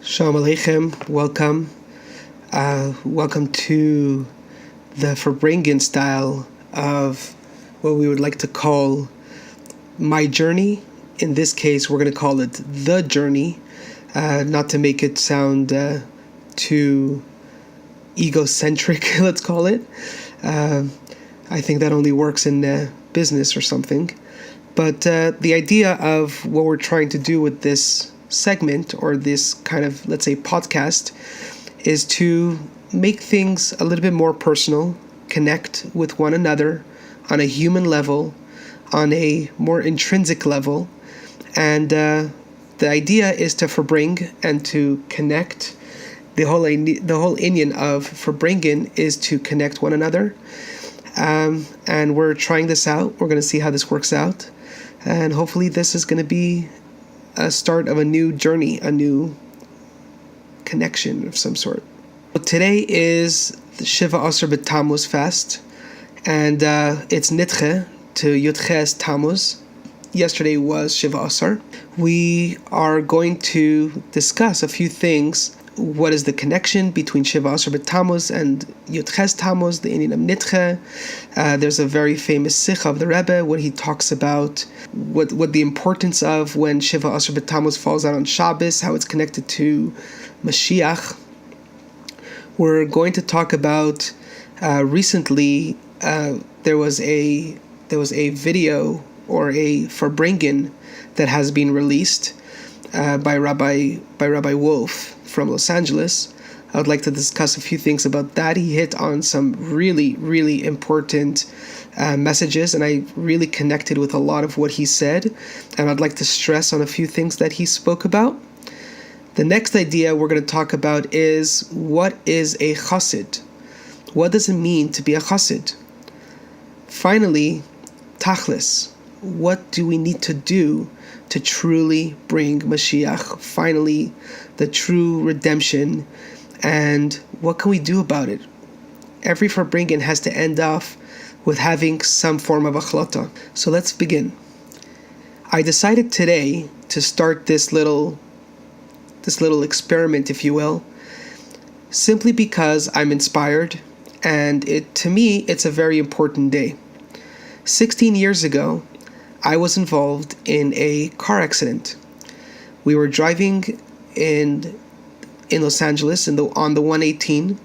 Shalom Aleichem, welcome. Welcome to the Farbrengen style of what we would like to call my journey. In this case, we're going to call it the journey, not to make it sound too egocentric, let's call it. I think that only works in business or something. But the idea of what we're trying to do with this segment or this kind of, let's say, podcast is to make things a little bit more personal, connect with one another on a human level, on a more intrinsic level. And the idea is to Farbreng and to connect. The whole inyan of Farbrengen is to connect one another. And we're trying this out. We're going to see how this works out. And hopefully this is going to be a start of a new journey, a new connection of some sort. Today is the Shiva Asar Tammuz fast, and it's Nitche to Yudches Tammuz. Yesterday was Shiva Asar. We are going to discuss a few things. What is the connection between Shiva Asar Tammuz and Yudches Tammuz, the inyan of Nitche? There's a very famous sikh of the Rebbe when he talks about what the importance of when Shiva Asar Tammuz falls out on Shabbos, how it's connected to Mashiach. We're going to talk about recently there was a video or a Farbrengen that has been released by Rabbi Wolf from Los Angeles. I would like to discuss a few things about that. He hit on some really, really important messages, and I really connected with a lot of what he said, and I'd like to stress on a few things that he spoke about. The next idea we're going to talk about is, what is a Chassid? What does it mean to be a Chassid? Finally, Tachlis. What do we need to do to truly bring Mashiach, finally, the true redemption, and what can we do about it? Every Farbrengen has to end off with having some form of achlata. So let's begin. I decided today to start this little experiment, if you will, simply because I'm inspired, and to me, it's a very important day. 16 years ago, I was involved in a car accident. We were driving in Los Angeles on the 118.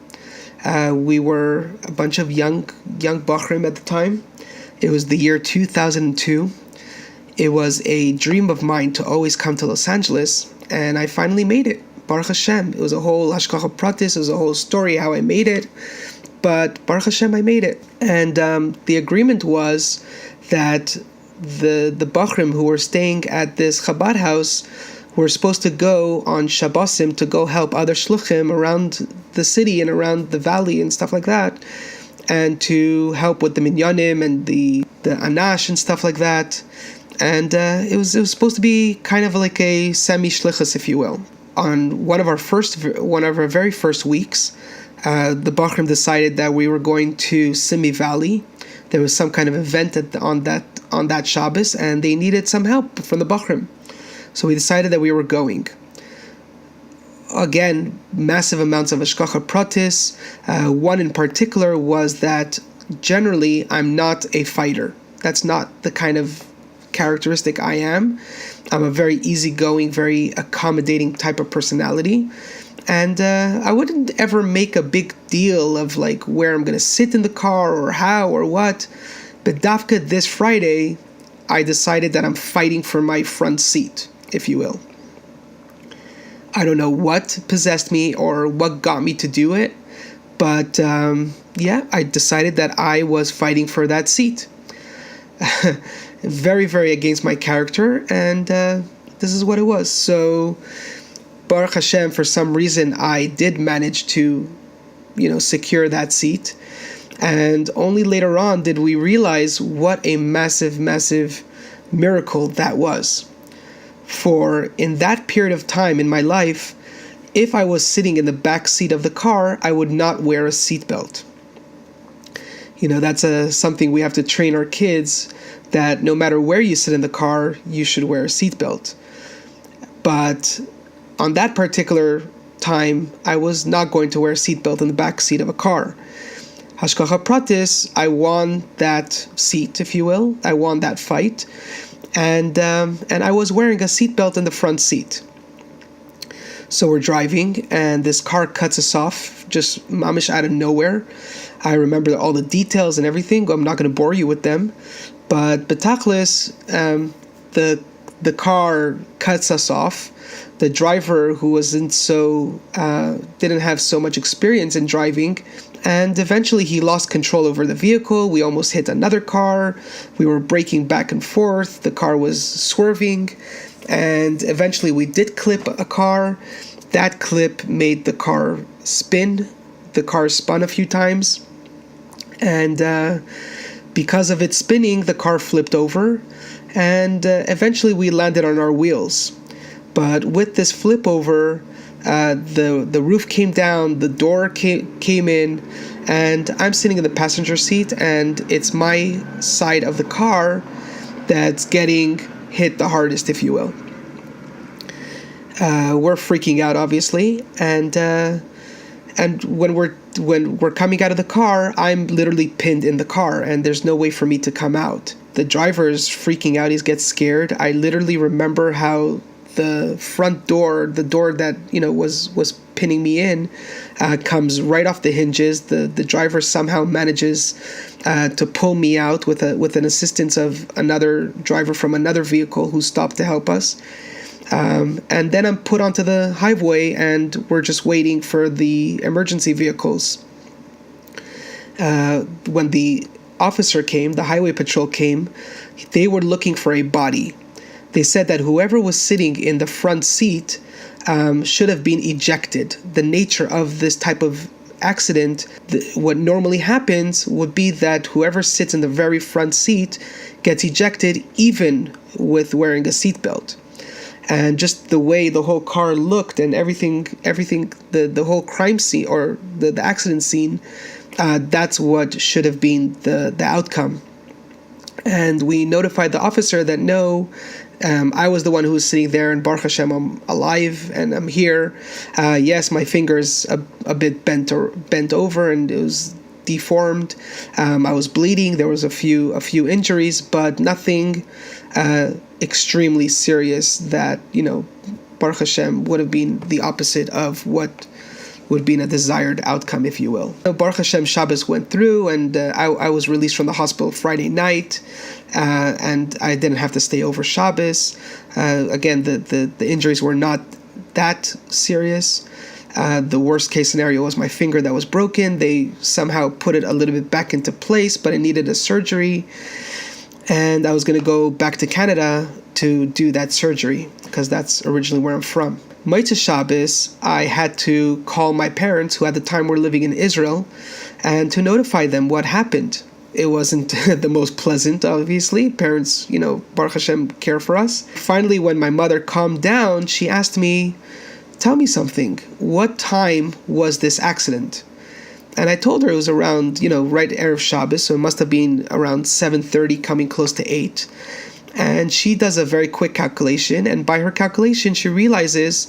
We were a bunch of young Bachrim at the time. It was the year 2002. It was a dream of mine to always come to Los Angeles, and I finally made it. Baruch Hashem. It was a whole hashkacha pratis. It was a whole story how I made it, but Baruch Hashem, I made it. And the agreement was that the Bachrim who were staying at this Chabad house were supposed to go on Shabbosim to go help other shluchim around the city and around the valley and stuff like that, and to help with the minyanim and the anash and stuff like that. And it was supposed to be kind of like a semi-shlichus, if you will. On one of our very first weeks, the Bachrim decided that we were going to Simi Valley. There was some kind of event on that Shabbos, and they needed some help from the Bachrim. So we decided that we were going. Again, massive amounts of hashkacha pratis. One in particular was that generally I'm not a fighter. That's not the kind of characteristic I am. I'm a very easygoing, very accommodating type of personality. And I wouldn't ever make a big deal of like where I'm going to sit in the car or how or what. But Dafka this Friday, I decided that I'm fighting for my front seat, if you will. I don't know what possessed me or what got me to do it. But I decided that I was fighting for that seat. Very, very against my character. And this is what it was. So Baruch Hashem, for some reason, I did manage to, secure that seat. And only later on did we realize what a massive, massive miracle that was. For in that period of time in my life, if I was sitting in the back seat of the car, I would not wear a seatbelt. That's something we have to train our kids, that no matter where you sit in the car, you should wear a seatbelt. But on that particular time, I was not going to wear a seatbelt in the back seat of a car. Hashgacha Pratis, I won that seat, if you will. I won that fight. And I was wearing a seatbelt in the front seat. So we're driving, and this car cuts us off, just mamish out of nowhere. I remember all the details and everything. I'm not going to bore you with them. But betachlis, the car cuts us off. The driver, who didn't have so much experience in driving, and eventually he lost control over the vehicle. We almost hit another car. We were braking back and forth. The car was swerving, and eventually we did clip a car. That clip made the car spin. The car spun a few times, and because of it spinning, the car flipped over, and eventually we landed on our wheels. But with this flip over, the roof came down, the door came in, and I'm sitting in the passenger seat, and it's my side of the car that's getting hit the hardest, if you will. We're freaking out, obviously, and when we're coming out of the car, I'm literally pinned in the car, and there's no way for me to come out. The driver is freaking out; he gets scared. I literally remember how the front door, the door that was pinning me in, comes right off the hinges. The driver somehow manages to pull me out with an assistance of another driver from another vehicle who stopped to help us. And then I'm put onto the highway, and we're just waiting for the emergency vehicles. When the officer came, the highway patrol came, they were looking for a body. They said that whoever was sitting in the front seat should have been ejected. The nature of this type of accident, what normally happens would be that whoever sits in the very front seat gets ejected even with wearing a seatbelt. And just the way the whole car looked and everything, the whole crime scene or the accident scene, that's what should have been the outcome. And we notified the officer that no, I was the one who was sitting there, and Baruch Hashem, I'm alive and I'm here. Yes, my finger's a bit bent over, and it was deformed. I was bleeding. There was a few injuries, but nothing extremely serious that Baruch Hashem would have been the opposite of what would be a desired outcome, if you will. Baruch Hashem, Shabbos went through, and I was released from the hospital Friday night, and I didn't have to stay over Shabbos. Again, the injuries were not that serious. The worst case scenario was my finger that was broken. They somehow put it a little bit back into place, but it needed a surgery, and I was going to go back to Canada to do that surgery because that's originally where I'm from. Motzei Shabbos, I had to call my parents, who at the time were living in Israel, and to notify them what happened. It wasn't the most pleasant, obviously. Parents, Baruch Hashem, care for us. Finally, when my mother calmed down, she asked me, tell me something. What time was this accident? And I told her it was around, right Erev Shabbos, so it must have been around 7:30, coming close to 8. And she does a very quick calculation, and by her calculation, she realizes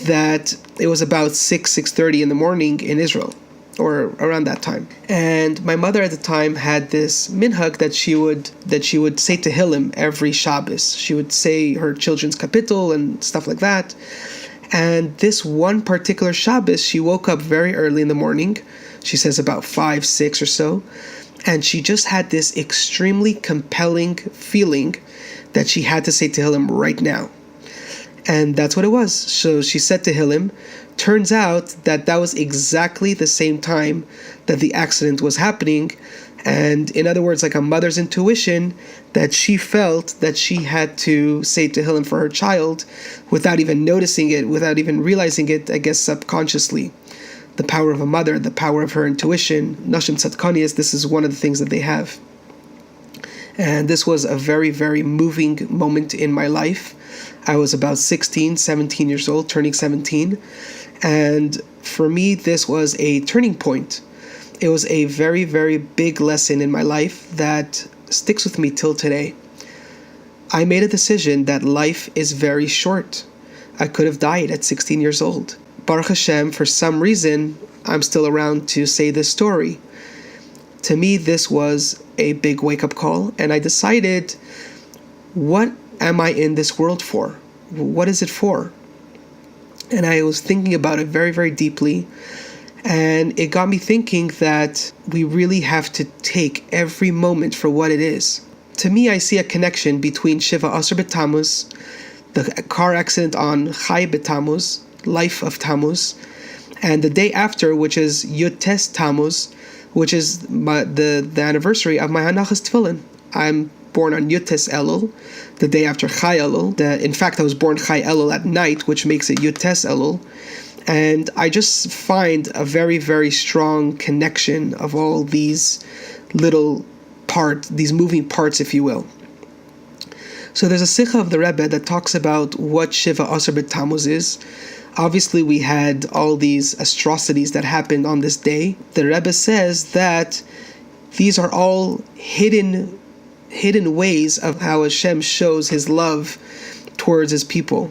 that it was about 6:30 in the morning in Israel, or around that time. And my mother at the time had this minhag that she would say Tehillim every Shabbos. She would say her children's kapitel and stuff like that. And this one particular Shabbos, she woke up very early in the morning. She says about 5, 6 or so. And she just had this extremely compelling feeling that she had to say Tehillim right now. And that's what it was. So she said Tehillim. Turns out that was exactly the same time that the accident was happening. And in other words, like a mother's intuition, that she felt that she had to say Tehillim for her child without even noticing it, without even realizing it, I guess subconsciously. The power of a mother, the power of her intuition. Nashim Tzadkaniyas, this is one of the things that they have. And this was a very, very moving moment in my life. I was about 16, 17 years old, turning 17. And for me, this was a turning point. It was a very, very big lesson in my life that sticks with me till today. I made a decision that life is very short. I could have died at 16 years old. Baruch Hashem, for some reason, I'm still around to say this story. To me, this was a big wake-up call, and I decided, what am I in this world for? What is it for? And I was thinking about it very, very deeply, and it got me thinking that we really have to take every moment for what it is. To me, I see a connection between Shiva Asar B'Tammuz, the car accident on Chai B'Tammuz, life of Tammuz, and the day after, which is Yud Tes Tammuz, which is the anniversary of my Hanachas Tefillin. I'm born on Yud Tes Elul, the day after Chai Elul. In fact, I was born Chai Elul at night, which makes it Yud Tes Elul. And I just find a very, very strong connection of all these little these moving parts, if you will. So there's a Sikha of the Rebbe that talks about what Shiva Asar B'Tammuz is. Obviously, we had all these atrocities that happened on this day. The Rebbe says that these are all hidden ways of how Hashem shows His love towards His people.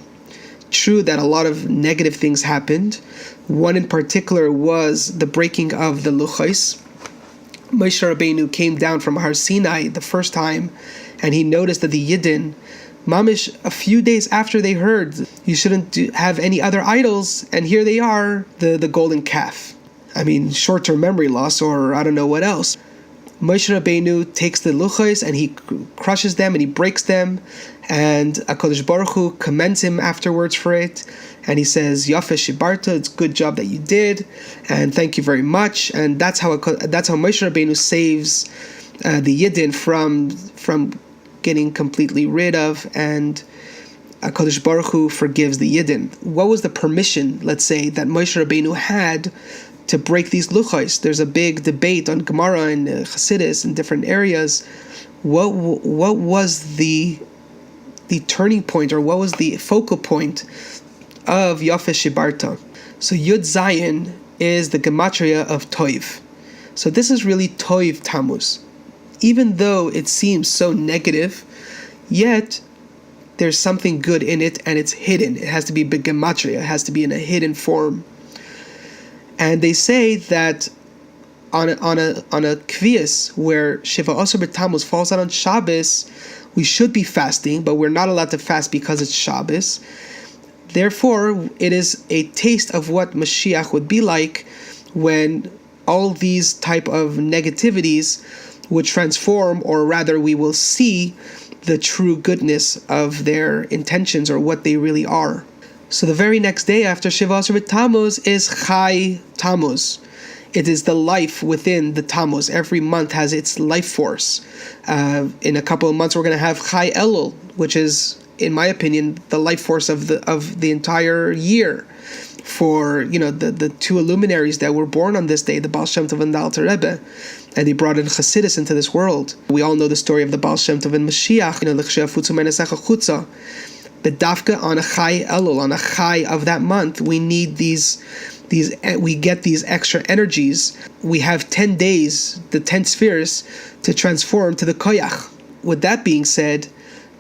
True that a lot of negative things happened. One in particular was the breaking of the Luchos. Moshe Rabbeinu came down from Har Sinai the first time, and he noticed that the Yidden, mamish, a few days after they heard you shouldn't have any other idols, and here they are, the golden calf. I mean, short-term memory loss, or I don't know what else. Moshe Rabbeinu takes the luchos and he crushes them and he breaks them, and HaKadosh Baruch Hu commends him afterwards for it, and he says, Yafe Shibarta, it's a good job that you did, and thank you very much. And that's how Moshe Rabbeinu saves the Yidden from getting completely rid of, and HaKadosh Baruch Hu forgives the Yidden. What was the permission, let's say, that Moshe Rabbeinu had to break these luchos? There's a big debate on Gemara and Chassidus in different areas. What was the turning point, or what was the focal point of Yafe Shibarta? So Yud Zayin is the gematria of Toiv. So this is really Toiv Tammuz. Even though it seems so negative, yet there's something good in it, and it's hidden. It has to be gematria. It has to be in a hidden form. And they say that on a kvias where Shiva Asar B'Tammuz falls out on Shabbos, we should be fasting, but we're not allowed to fast because it's Shabbos. Therefore, it is a taste of what Mashiach would be like when all these type of negativities would transform, or rather we will see the true goodness of their intentions, or what they really are. So the very next day after Shiva Asar B'Tammuz is Chai Tammuz. It is the life within the Tammuz. Every month has its life force. In a couple of months we're going to have Chai Elul, which is, in my opinion, the life force of the entire year. For the two luminaries that were born on this day, the Baal Shem Tov and the Alter Rebbe, and they brought in Chassidus into this world. We all know the story of the Baal Shem Tov and Mashiach. But dafka on a Chai Elul, on a Chai of that month, we need we get these extra energies. We have 10 days, the 10 spheres, to transform to the Koyach. With that being said,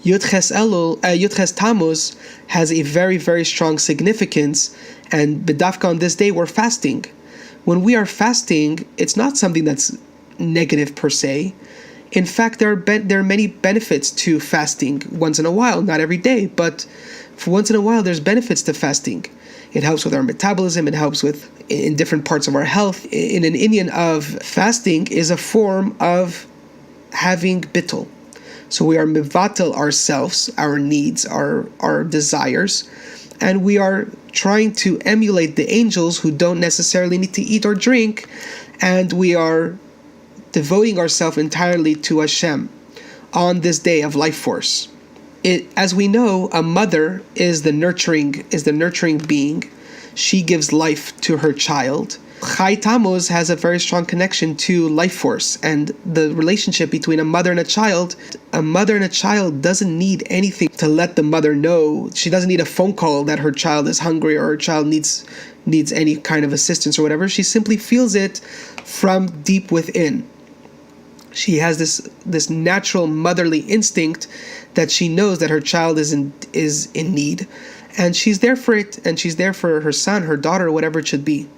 Yud Ches Tammuz has a very, very strong significance, and b'dafka on this day we're fasting. When we are fasting, it's not something that's negative per se. In fact, there are many benefits to fasting once in a while, not every day, but for once in a while there's benefits to fasting. It helps with our metabolism, it helps in different parts of our health. In an Indian of fasting is a form of having bittul. So we are mivatel ourselves, our needs, our desires, and we are trying to emulate the angels who don't necessarily need to eat or drink, and we are devoting ourselves entirely to Hashem on this day of life force. As we know, a mother is the nurturing being. She gives life to her child. Chai Tammuz has a very strong connection to life force and the relationship between a mother and a child. A mother and a child doesn't need anything to let the mother know. She doesn't need a phone call that her child is hungry or her child needs any kind of assistance or whatever. She simply feels it from deep within. She has this natural motherly instinct that she knows that her child is in need, And she's there for it, and she's there for her son, her daughter, whatever it should be.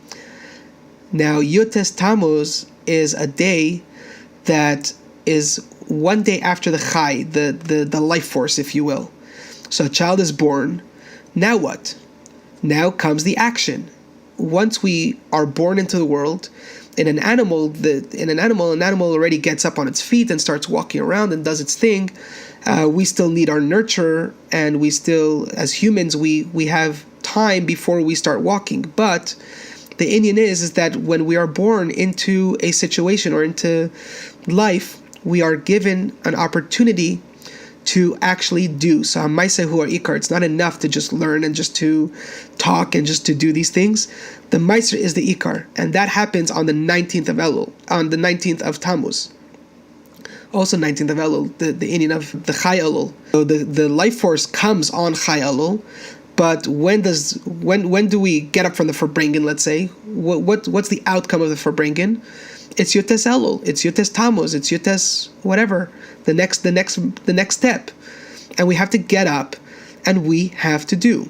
Now, Yutes Tammuz is a day that is one day after the Chai, the life force, if you will. So a child is born. Now what? Now comes the action. Once we are born into the world, an animal already gets up on its feet and starts walking around and does its thing. We still need our nurture, and we still, as humans, we have time before we start walking. But the Indian is that when we are born into a situation or into life, we are given an opportunity to actually do. So Maisehu or Ikar, it's not enough to just learn and just to talk and just to do these things. The Maiser is the Ikar, and that happens on the 19th of Elul, on the 19th of Tammuz. Also 19th of Elul, the Indian of the Chai Elul. So the life force comes on Chai Elul, but when do we get up from the Farbrengen, let's say? What's the outcome of the Farbrengen? It's Yutes Elul, it's Yutes Tammuz, it's Yutes whatever, the next step. And we have to get up and we have to do.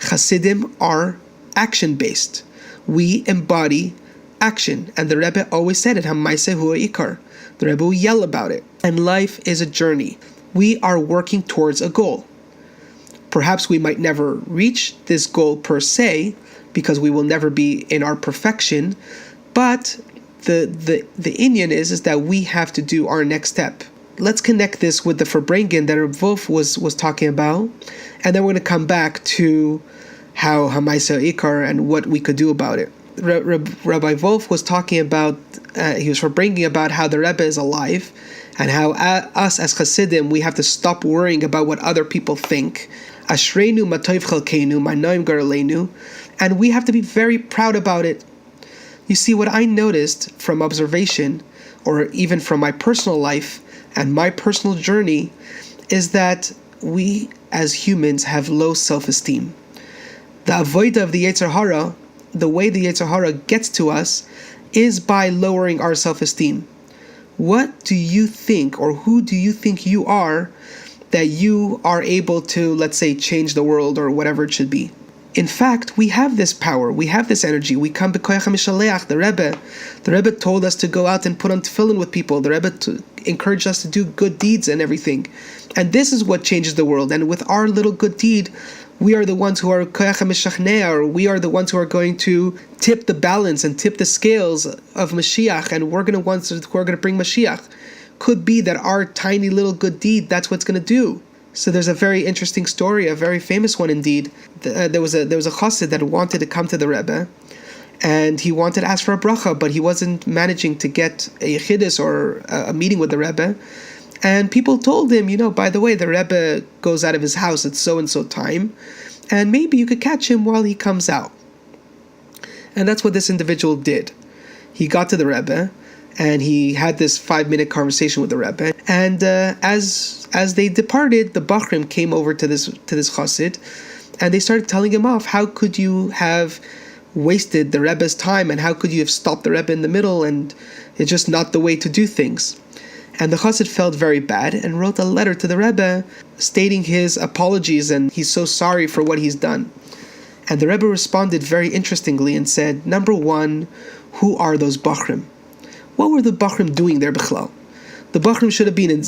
Chassidim are action-based. We embody action. And the Rebbe always said it, Hamaiseh hua ikar. The Rebbe will yell about it. And life is a journey. We are working towards a goal. Perhaps we might never reach this goal per se, because we will never be in our perfection, but the Indian is that we have to do our next step. Let's connect this with the Farbrengen that Rebbe Wolf was talking about, and then we're going to come back to how Hamaisa Ikar and what we could do about it. Rabbi Wolf was talking about, he was Farbrengen about how the Rebbe is alive, and how us as Chassidim, we have to stop worrying about what other people think. Ashreinu matoiv chalkeinu, ma'noim garaleinu, and we have to be very proud about it. You see, what I noticed from observation, or even from my personal life and my personal journey, is that we as humans have low self-esteem. The avodah of the Yetzer Hara, the way the Yetzer Hara gets to us, is by lowering our self-esteem. What do you think, or who do you think you are, that you are able to, let's say, change the world or whatever it should be? In fact, we have this power, we have this energy. We come b'koyach ha'mishaleach. The Rebbe told us to go out and put on tefillin with people. The Rebbe encouraged us to do good deeds and everything. And this is what changes the world. And with our little good deed, we are the ones who are koyach ha'mishachnei, or we are the ones who are going to tip the balance and tip the scales of Mashiach, and we're going to ones who are going to bring Mashiach. Could be that our tiny little good deed, that's what's going to do. So there's a very interesting story, a very famous one indeed. There was a chassid that wanted to come to the Rebbe, and he wanted to ask for a bracha, but he wasn't managing to get a Chassidus or a meeting with the Rebbe. And people told him, by the way, the Rebbe goes out of his house at so-and-so time, and maybe you could catch him while he comes out. And that's what this individual did. He got to the Rebbe, and he had this 5-minute conversation with the Rebbe. And as they departed, the Bachrim came over to this chassid, and they started telling him off. How could you have wasted the Rebbe's time, and how could you have stopped the Rebbe in the middle? And it's just not the way to do things. And the chassid felt very bad and wrote a letter to the Rebbe stating his apologies, and he's so sorry for what he's done. And the Rebbe responded very interestingly and said, number one, who are those Bachrim? What were the Bachrim doing there, Bichlal? The Bachrim should have been in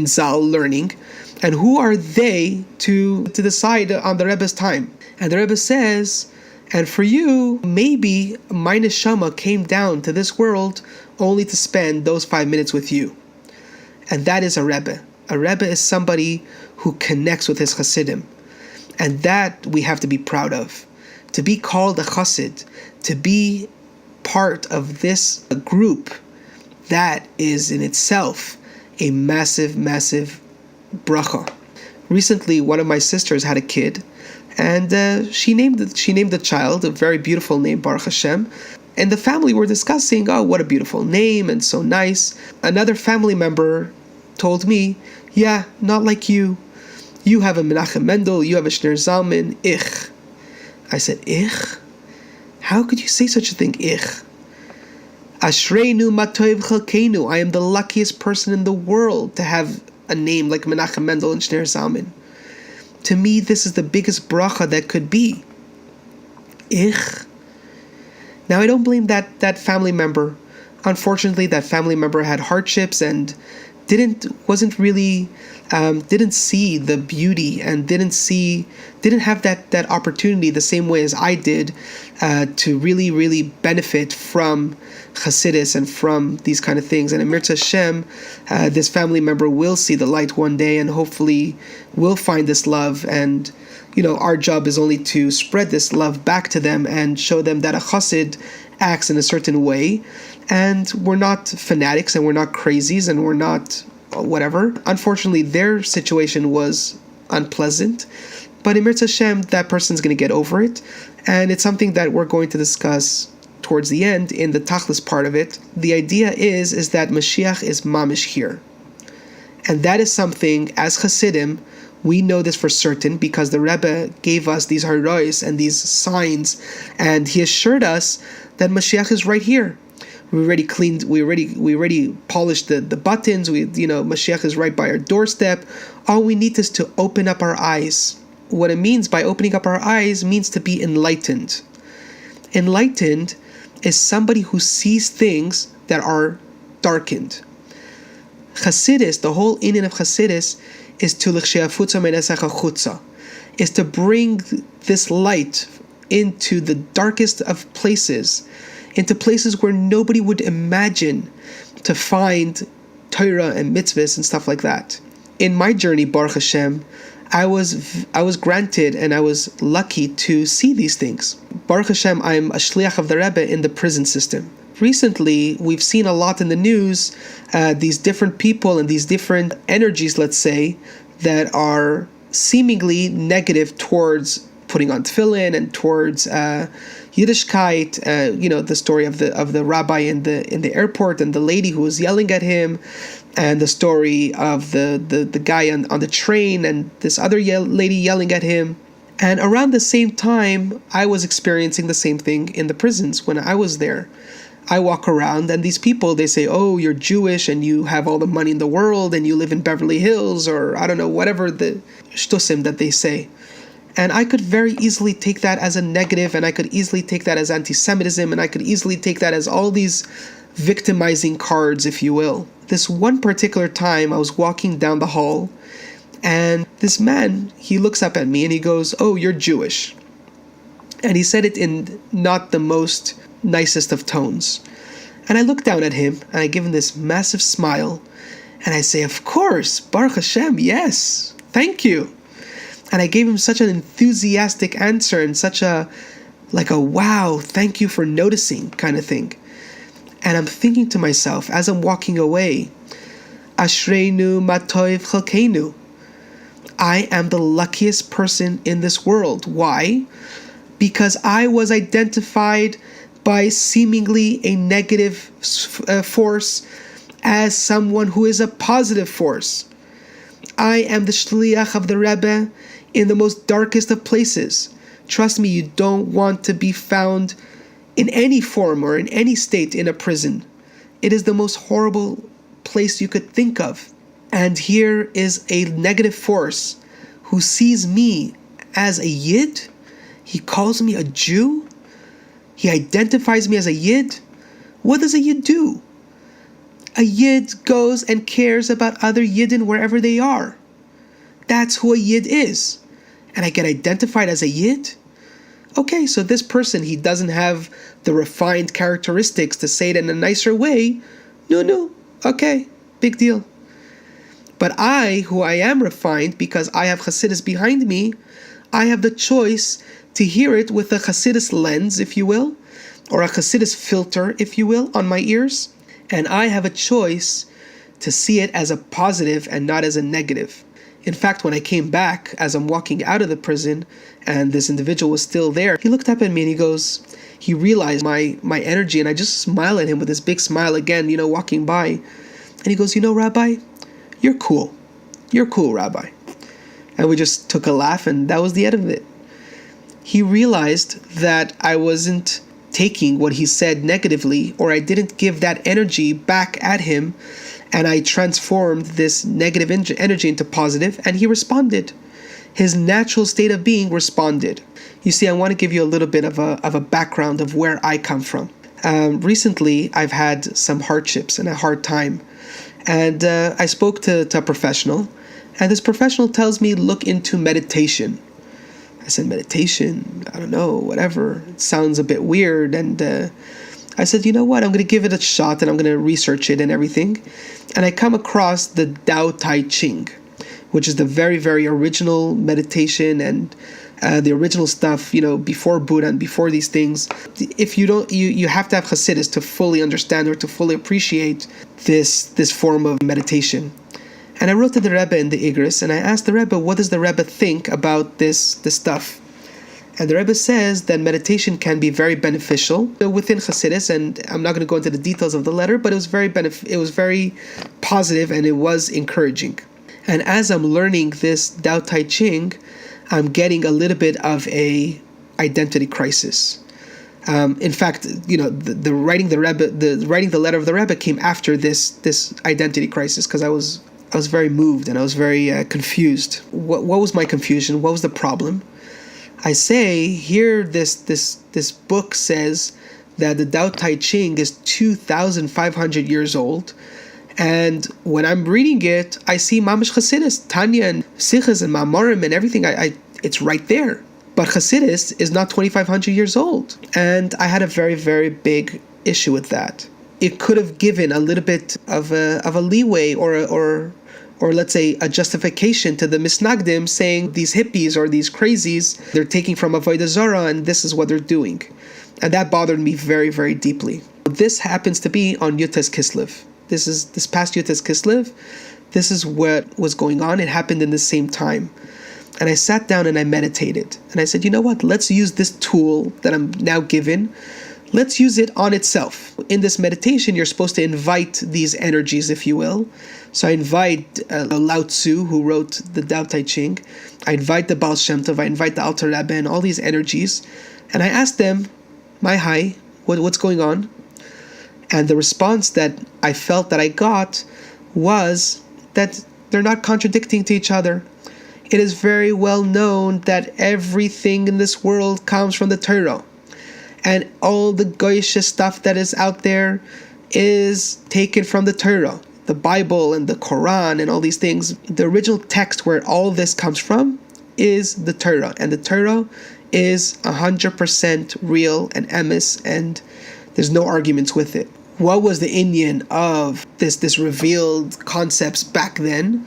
Zal learning, and who are they to decide on the Rebbe's time? And the Rebbe says, and for you, maybe my neshama came down to this world only to spend those 5 minutes with you. And that is a Rebbe. A Rebbe is somebody who connects with his Chassidim. And that we have to be proud of. To be called a Chassid, to be part of this group, that is in itself a massive, massive bracha. Recently, one of my sisters had a kid, and she named the child a very beautiful name, Baruch Hashem. And the family were discussing, oh, what a beautiful name and so nice. Another family member told me, yeah, not like you. You have a Menachem Mendel, you have a Shner Zalman, ich. I said, ich? How could you say such a thing, ich? Ashreinu matoiv chalkeinu. I am the luckiest person in the world to have a name like Menachem Mendel and Shner Zalman. To me, this is the biggest bracha that could be. Ich. Now, I don't blame that family member. Unfortunately, that family member had hardships and didn't see the beauty and didn't have that opportunity the same way as I did to really benefit from Chassidus and from these kind of things. And in Mirza Hashem, this family member will see the light one day and hopefully will find this love. And our job is only to spread this love back to them and show them that a Chassid acts in a certain way. And we're not fanatics and we're not crazies and we're not whatever. Unfortunately, their situation was unpleasant. But in Mirza Hashem, that person's going to get over it. And it's something that we're going to discuss towards the end in the Tachlis part of it. The idea is that Mashiach is mamish here. And that is something, as Chassidim, we know this for certain because the Rebbe gave us these harois and these signs. And he assured us that Mashiach is right here. We already cleaned. We already polished the buttons. Mashiach is right by our doorstep. All we need is to open up our eyes. What it means by opening up our eyes means to be enlightened. Enlightened is somebody who sees things that are darkened. Chassidus, the whole inyan of Chassidus, is to is to bring this light into the darkest of places, into places where nobody would imagine to find Torah and mitzvahs and stuff like that. In my journey, Baruch Hashem, I was granted and I was lucky to see these things. Baruch Hashem, I'm a shliach of the Rebbe in the prison system. Recently, we've seen a lot in the news, these different people and these different energies, let's say, that are seemingly negative towards putting on tefillin and towards Yiddishkeit. The story of the rabbi in the airport and the lady who was yelling at him, and the story of the guy on the train and this other lady yelling at him. And around the same time, I was experiencing the same thing in the prisons when I was there. I walk around and these people, they say, oh, you're Jewish and you have all the money in the world and you live in Beverly Hills, or I don't know, whatever the shtusim that they say. And I could very easily take that as a negative, and I could easily take that as anti-Semitism, and I could easily take that as all these victimizing cards, if you will. This one particular time, I was walking down the hall, and this man, he looks up at me and he goes, oh, you're Jewish. And he said it in not the most nicest of tones. And I look down at him, and I give him this massive smile, and I say, of course, Baruch Hashem, yes, thank you. And I gave him such an enthusiastic answer and such a wow, thank you for noticing kind of thing. And I'm thinking to myself as I'm walking away, Ashreinu matoiv chalkeinu. I am the luckiest person in this world. Why? Because I was identified by seemingly a negative force as someone who is a positive force. I am the shliach of the Rebbe in the most darkest of places. Trust me, you don't want to be found in any form or in any state in a prison. It is the most horrible place you could think of. And here is a negative force who sees me as a Yid. He calls me a Jew. He identifies me as a Yid. What does a Yid do? A Yid goes and cares about other Yidden wherever they are. That's who a Yid is. And I get identified as a Yid? Okay, so this person, he doesn't have the refined characteristics to say it in a nicer way. No, okay, big deal. But I, who I am refined because I have Chassidus behind me, I have the choice to hear it with a Chassidus lens, if you will, or a Chassidus filter, if you will, on my ears. And I have a choice to see it as a positive and not as a negative. In fact, when I came back, as I'm walking out of the prison, and this individual was still there, he looked up at me and he realized my energy, and I just smiled at him with this big smile again, walking by. And he goes, Rabbi, you're cool. You're cool, Rabbi. And we just took a laugh, and that was the end of it. He realized that I wasn't taking what he said negatively, or I didn't give that energy back at him, and I transformed this negative energy into positive, and he responded. his natural state of being responded. You see, I want to give you a little bit of a background of where I come from. Recently, I've had some hardships and a hard time. And I spoke to a professional, and this professional tells me, look into meditation. I said, meditation? I don't know, whatever. It sounds a bit weird. And I said, you know what? I'm going to give it a shot, and I'm going to research it and everything. And I come across the Tao Tai Ching, which is the very, very original meditation and the original stuff, before Buddha and before these things. If you don't, you have to have Chassidus to fully understand or to fully appreciate this form of meditation. And I wrote to the Rebbe in the Igris, and I asked the Rebbe, what does the Rebbe think about this stuff? And the Rebbe says that meditation can be very beneficial within Chassidus, and I'm not going to go into the details of the letter, but it was very positive, and it was encouraging. And as I'm learning this Tao Tai Ching, I'm getting a little bit of a identity crisis. In fact, the writing the letter of the Rebbe came after this identity crisis, because I was very moved and I was very confused. What was my confusion? What was the problem? I say here, this book says that the Tao Tai Ching is 2,500 years old, and when I'm reading it, I see Mamish Chassidus, Tanya and Sichas and Ma'amarim and everything. It's right there. But Chassidus is not 2,500 years old, and I had a very, very big issue with that. It could have given a little bit of a leeway or let's say a justification to the misnagdim, saying these hippies or these crazies, they're taking from Avodah Zarah and this is what they're doing. And that bothered me very, very deeply. This happens to be on Yutes Kislev. This past Yutes Kislev, this is what was going on. It happened in the same time. And I sat down and I meditated. And I said, you know what? Let's use this tool that I'm now given. Let's use it on itself. In this meditation, you're supposed to invite these energies, if you will. So I invite Lao Tzu, who wrote the Tao Tai Ching. I invite the Baal Shem Tov. I invite the Alter Rebbe and all these energies. And I ask them, what's going on? And the response that I felt that I got was that they're not contradicting to each other. It is very well known that everything in this world comes from the Torah. And all the goyish stuff that is out there is taken from the Torah. The Bible and the Quran and all these things. The original text where all this comes from is the Torah. And the Torah is 100% real and emes, and there's no arguments with it. What was the Indian of this revealed concepts back then?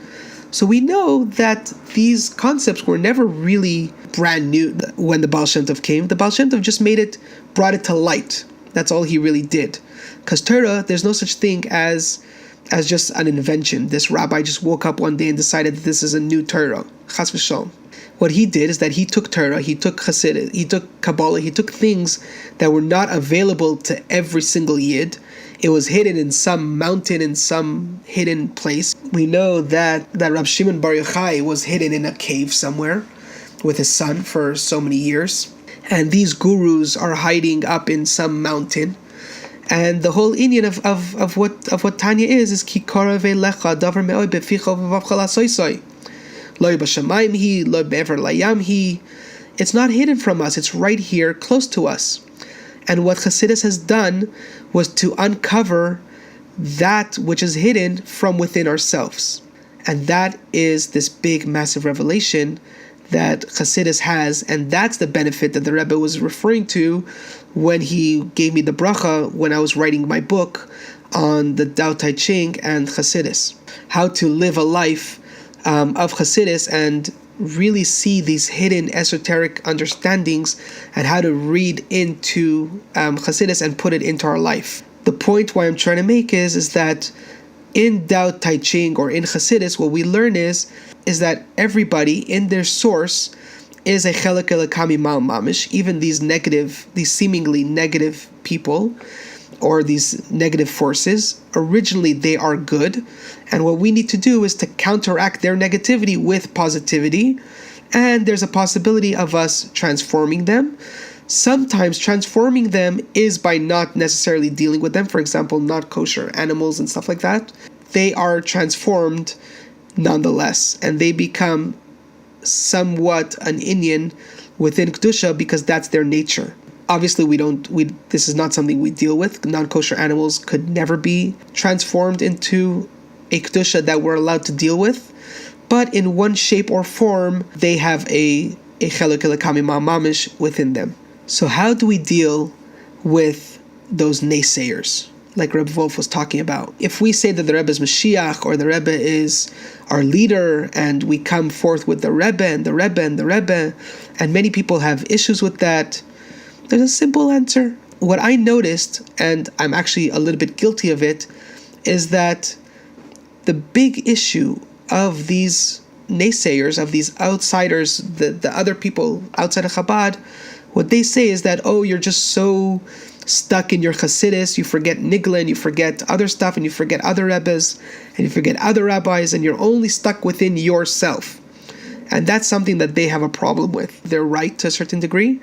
So we know that these concepts were never really brand new when the Baal Shem Tov came. The Baal Shem Tov just brought it to light. That's all he really did. Because Torah, there's no such thing as just an invention. This rabbi just woke up one day and decided that this is a new Torah. Chas v'shalom. What he did is that he took Torah, he took Chassidus, he took Kabbalah, he took things that were not available to every single Yid. It was hidden in some mountain, in some hidden place. We know that Rab Shimon Bar Yochai was hidden in a cave somewhere with his son for so many years. And these gurus are hiding up in some mountain. And the whole Indian of what Tanya is Kikara ve'lecha davar me'oi beficha v'vavcha lasoisoi. Lo b'shamayim hi, lo be'ever layam hi. It's not hidden from us. It's right here, close to us. And what Chassidus has done was to uncover that which is hidden from within ourselves. And that is this big, massive revelation that Chassidus has, and that's the benefit that the Rebbe was referring to when he gave me the bracha when I was writing my book on the Tao Tai Ching and Chassidus. How to live a life of Chassidus and really see these hidden esoteric understandings and how to read into Chassidus and put it into our life. The point why I'm trying to make is that in Tao Tai Ching or in Chassidus, what we learn is that everybody in their source is a chelek elokami mal mamish. Even these seemingly negative people or these negative forces, originally they are good. And what we need to do is to counteract their negativity with positivity. And there's a possibility of us transforming them. Sometimes transforming them is by not necessarily dealing with them. For example, not kosher animals and stuff like that. They are transformed nonetheless, and they become somewhat an Indian within Kedusha because that's their nature. Obviously, this is not something we deal with. Non-kosher animals could never be transformed into a Kedusha that we're allowed to deal with. But in one shape or form, they have a chelek elokami mamish within them. So how do we deal with those naysayers, like Rebbe Wolf was talking about? If we say that the Rebbe is Mashiach, or the Rebbe is our leader, and we come forth with the Rebbe and the Rebbe and the Rebbe, and many people have issues with that, there's a simple answer. What I noticed, and I'm actually a little bit guilty of it, is that the big issue of these naysayers, of these outsiders, the other people outside of Chabad, what they say is that, oh, you're just so stuck in your Chassidus, you forget Nigla, and you forget other stuff, and you forget other Rebbes, and you forget other rabbis, and you're only stuck within yourself. And that's something that they have a problem with. They're right to a certain degree.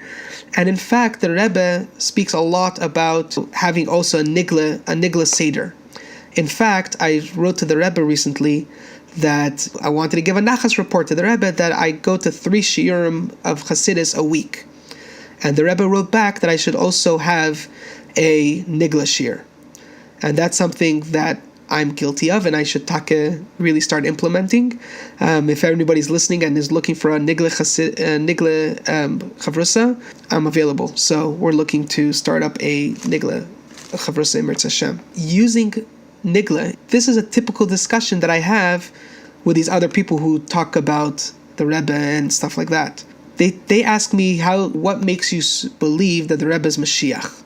And in fact, the Rebbe speaks a lot about having also a Nigla Seder. In fact, I wrote to the Rebbe recently that I wanted to give a Nachas report to the Rebbe that I go to 3 shiurim of Chassidus a week. And the Rebbe wrote back that I should also have a Nigla shir. And that's something that I'm guilty of, and I should really start implementing. If anybody's listening and is looking for a Nigla Chavrusa, I'm available. So we're looking to start up a Nigla Chavrusa in Mirz Hashem. Using Nigla, this is a typical discussion that I have with these other people who talk about the Rebbe and stuff like that. They ask me what makes you believe that the Rebbe is Mashiach.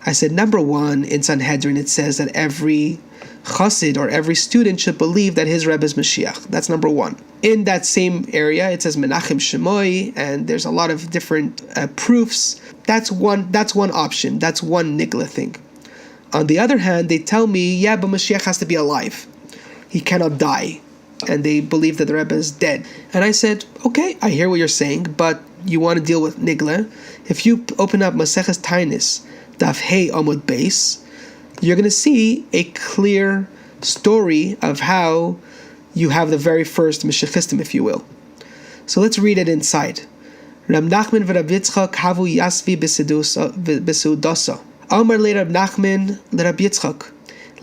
I said, number one, in Sanhedrin it says that every Chassid or every student should believe that his Rebbe is Mashiach. That's number one. In that same area, it says Menachem Shemoi, and there's a lot of different proofs. That's one option. That's one Nigla thing. On the other hand, they tell me, yeah, but Mashiach has to be alive. He cannot die. And they believe that the Rebbe is dead. And I said, okay, I hear what you're saying, but you want to deal with Nigla. If you open up Maseches Tainis, Daf Hey Amud Beis, you're going to see a clear story of how you have the very first Meshechistim, if you will. So let's read it inside. Rab Nachman v'Rab Yitzchak havu yasvi b'seudasa. Amar le Rab Nachman le Rab Yitzchak,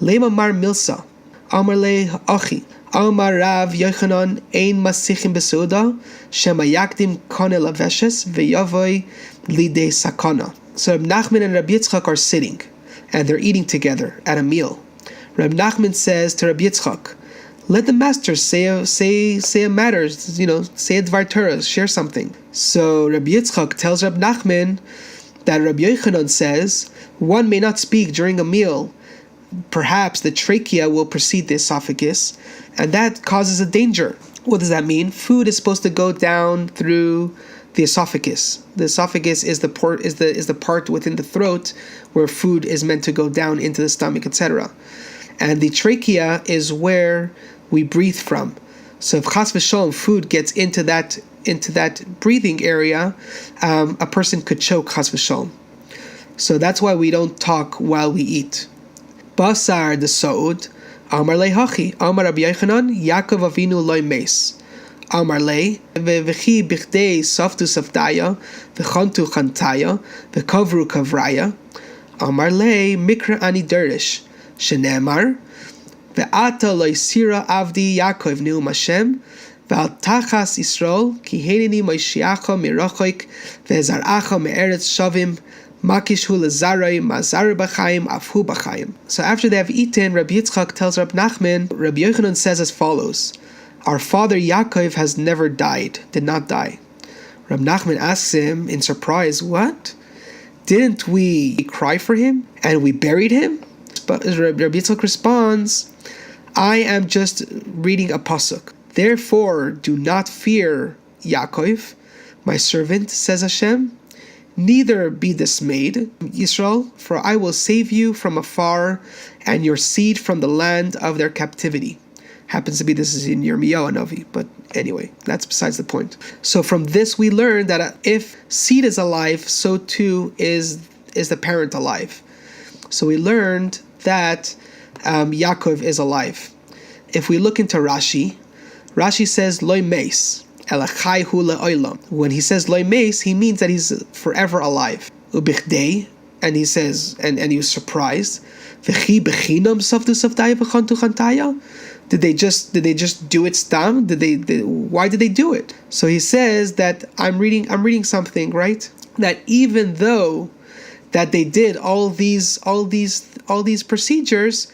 lema mar milsa. Amar le achi. Amar Rav Yochanan ein masichim b'seuda, shema yakdim kone laveshes v'yavoy lidei sakana. So Rab Nachman and Rab Yitzchak are sitting, and they're eating together at a meal. Rab Nachman says to Rab Yitzchak, let the master say a matter, say a Dvar Torah, share something. So Rab Yitzchak tells Rab Nachman that Rab Yochanan says, one may not speak during a meal. Perhaps the trachea will precede the esophagus, and that causes a danger. What does that mean? Food is supposed to go down through the esophagus. The esophagus is the part within the throat where food is meant to go down into the stomach, etc. And the trachea is where we breathe from. So if chas v'sholom food gets into that breathing area, a person could choke chas v'sholom. So that's why we don't talk while we eat. Basar the Saud, Amar le Hachi, Amar Rabbi Yochanan, Yaakov Avinu loy meis. Amar le, V'chi bichdei saftu saftaya, V'chantu chantaya, V'kavru kavraya. Amar le, Mikra ani derish, Shenemar, Ve'ata loy sira avdi Yaakov neum Hashem, Ve'al tachas Yisrael, Ki henini moishiacha mirachoik, Ve'zaracha me'eretz shavim, Makishu lezarai mazar b'chaim afhu b'chaim. So after they have eaten, Rabbi Yitzchak tells Rab Nachman, Rabbi Yochanan says as follows, our father Yaakov has never died, did not die. Rab Nachman asks him in surprise, what? Didn't we cry for him and we buried him? But Rabbi Yitzchak responds, I am just reading a pasuk. Therefore, do not fear Yaakov, my servant, says Hashem. Neither be dismayed, Yisrael, for I will save you from afar, and your seed from the land of their captivity. Happens to be this is in Yirmiyahu Navi, but anyway, that's besides the point. So from this we learn that if seed is alive, so too is the parent alive. So we learned that Yaakov is alive. If we look into Rashi, Rashi says loy meis. Elachai hu le'olam. When he says loy meis, he means that he's forever alive. Ubichdei, and he says, and he was surprised. V'chi bechinam safdu safdaya v'chantu chantaya. Did they just do it stam? Why did they do it? So he says that I'm reading something, right? That even though that they did all these procedures,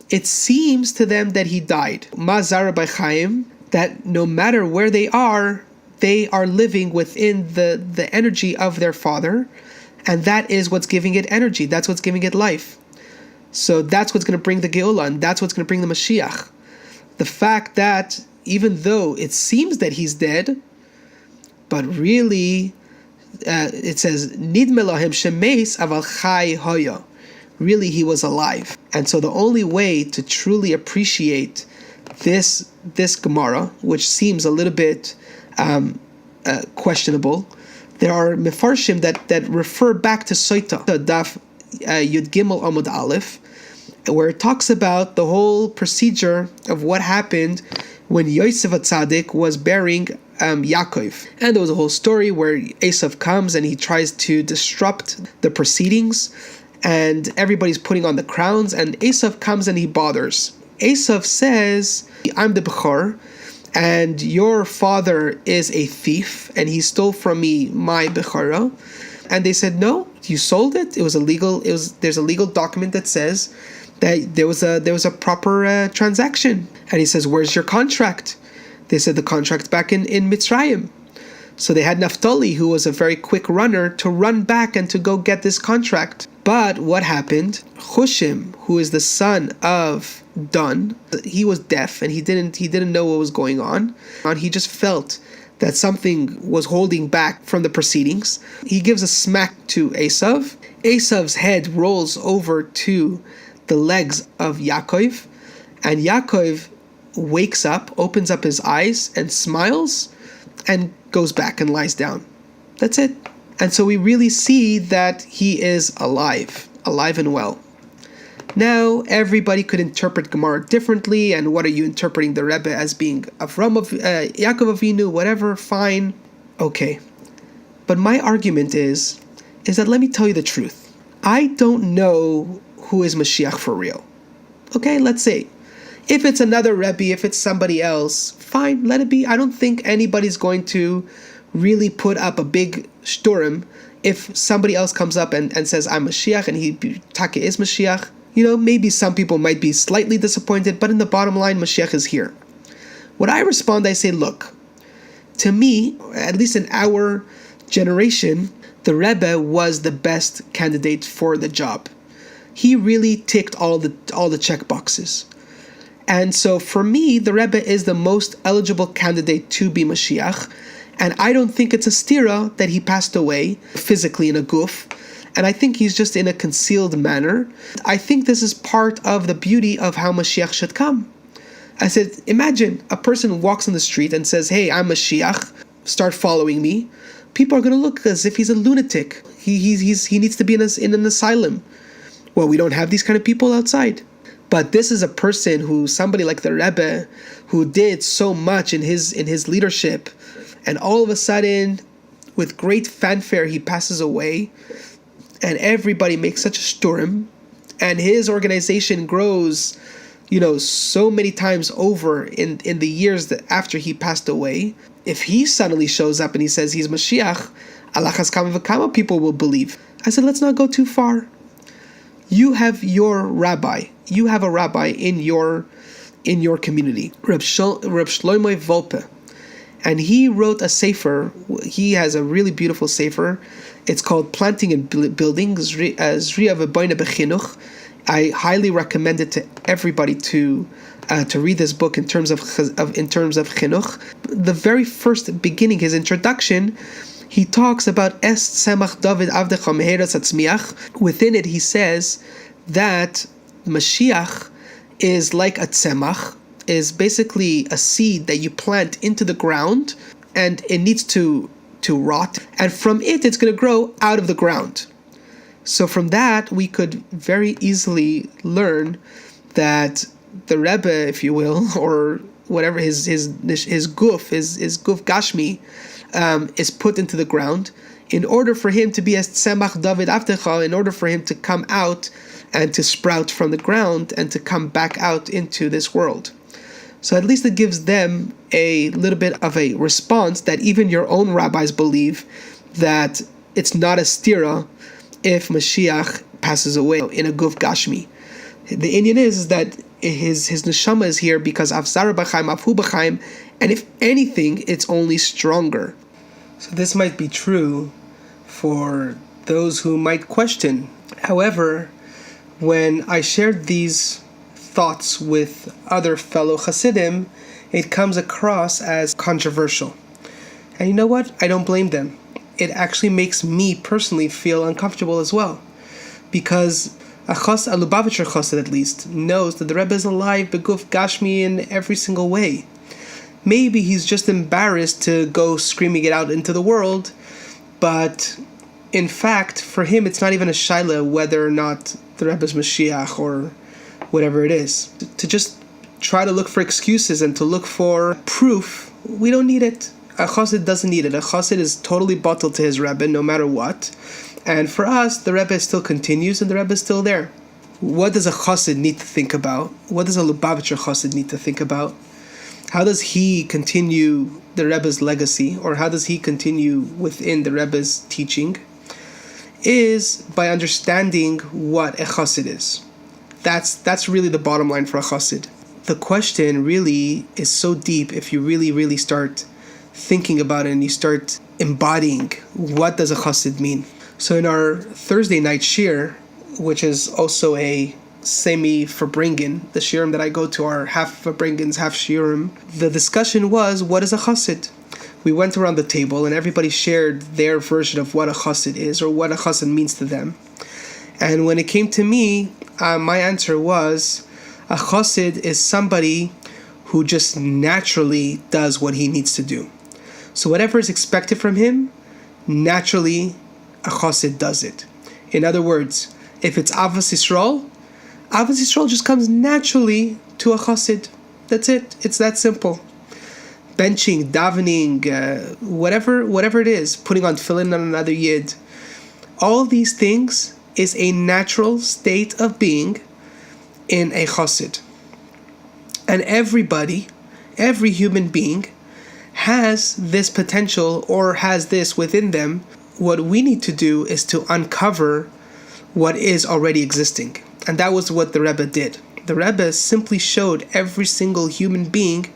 it seems to them that he died. Mazara by Chaim, that no matter where they are living within the energy of their father, and that is what's giving it energy. That's what's giving it life. So that's what's going to bring the Geulah, and that's what's going to bring the Mashiach. The fact that even though it seems that he's dead, but really it says Nidme lahem shemeis aval chai hoya. Really, he was alive. And so the only way to truly appreciate this Gemara, which seems a little bit questionable, there are mefarshim that refer back to Soita, Daf Yud Gimel Amud Aleph, where it talks about the whole procedure of what happened when Yosef HaTzadik was burying Yaakov. And there was a whole story where Esav comes and he tries to disrupt the proceedings, and everybody's putting on the crowns, and Esav comes and he bothers. Esav says, I'm the Bechor, and your father is a thief, and he stole from me my Bechora. And they said, no, you sold it. It was illegal. There's a legal document that says that there was a proper transaction. And he says, where's your contract? They said the contract's back in Mitzrayim. So they had Naphtali, who was a very quick runner, to run back and to go get this contract. But what happened? Hushim, who is the son of Dun, he was deaf and he didn't know what was going on. And he just felt that something was holding back from the proceedings. He gives a smack to Esav. Esav's head rolls over to the legs of Yaakov, and Yaakov wakes up, opens up his eyes, and smiles, and goes back and lies down. That's it. And so we really see that he is alive and well. Now, everybody could interpret Gemara differently, and what are you interpreting the Rebbe as being Avram, Yaakov Avinu, whatever, fine, okay. But my argument is that let me tell you the truth. I don't know who is Mashiach for real. Okay, let's say. If it's another Rebbe, if it's somebody else, fine, let it be. I don't think anybody's going to really put up a big shturim if somebody else comes up and says, I'm Mashiach, and Taka is Mashiach. Maybe some people might be slightly disappointed, but in the bottom line, Mashiach is here. When I respond, I say, look, to me, at least in our generation, the Rebbe was the best candidate for the job. He really ticked all the check boxes. And so for me, the Rebbe is the most eligible candidate to be Mashiach. And I don't think it's a stira that he passed away physically in a guf. And I think he's just in a concealed manner. I think this is part of the beauty of how Mashiach should come. I said, imagine a person walks on the street and says, hey, I'm Mashiach, start following me. People are going to look as if he's a lunatic. He needs to be in an asylum. Well, we don't have these kind of people outside. But this is a person who, somebody like the Rebbe, who did so much in his leadership, and all of a sudden, with great fanfare, he passes away, and everybody makes such a shturim, and his organization grows, so many times over in the years that after he passed away. If he suddenly shows up and he says he's Mashiach, alachas kama v'kama people will believe. I said, let's not go too far. You have your rabbi. You have a rabbi in your community, Reb Shlomo Volpe, and he wrote a sefer. He has a really beautiful sefer. It's called Planting and Building, Zriya V'Boina B'Chinuch. I highly recommend it to everybody to read this book in terms of chinuch. The very first beginning, his introduction, he talks about Es Tzemach David Avdecha Meheretz Atzmiach. Within it, he says that Mashiach is like a tzemach, is basically a seed that you plant into the ground, and it needs to rot, and from it's going to grow out of the ground. So from that, we could very easily learn that the Rebbe, if you will, or whatever his guf, his guf gashmi, is put into the ground, in order for him to be as tzemach David avtecha, in order for him to come out and to sprout from the ground and to come back out into this world. So at least it gives them a little bit of a response that even your own rabbis believe that it's not a stira if Mashiach passes away in a guf gashmi. The Indian is that his neshama is here because Avzara b'chaim, Avhu b'chaim, and if anything, it's only stronger. So this might be true for those who might question. However, when I shared these thoughts with other fellow Chassidim, it comes across as controversial. And you know what? I don't blame them. It actually makes me personally feel uncomfortable as well. Because a Lubavitcher Chassid at least knows that the Rebbe is alive, beguf gashmi in every single way. Maybe he's just embarrassed to go screaming it out into the world, but in fact, for him, it's not even a shaila whether or not the Rebbe is Mashiach or whatever it is. To just try to look for excuses and to look for proof, we don't need it. A Chassid doesn't need it. A Chassid is totally bottled to his Rebbe no matter what. And for us, the Rebbe still continues and the Rebbe is still there. What does a Chassid need to think about? What does a Lubavitcher Chassid need to think about? How does he continue the Rebbe's legacy, or how does he continue within the Rebbe's teaching? Is by understanding what a Chassid is. That's really the bottom line for a Chassid. The question really is so deep if you really start thinking about it and you start embodying what does a Chassid mean. So in our Thursday night shir, which is also a semi-Farbrengen, the shirim that I go to are half Farbrengens, half shirim, the discussion was, what is a Chassid? We went around the table and everybody shared their version of what a Chassid is or what a Chassid means to them. And when it came to me, my answer was, a Chassid is somebody who just naturally does what he needs to do. So whatever is expected from him, naturally a Chassid does it. In other words, if it's Avos Yisrael just comes naturally to a Chassid. That's it. It's that simple. Benching, davening, whatever it is, putting on tefillin on another yid. All these things is a natural state of being in a Chassid. And every human being has this potential or has this within them. What we need to do is to uncover what is already existing. And that was what the Rebbe did. The Rebbe simply showed every single human being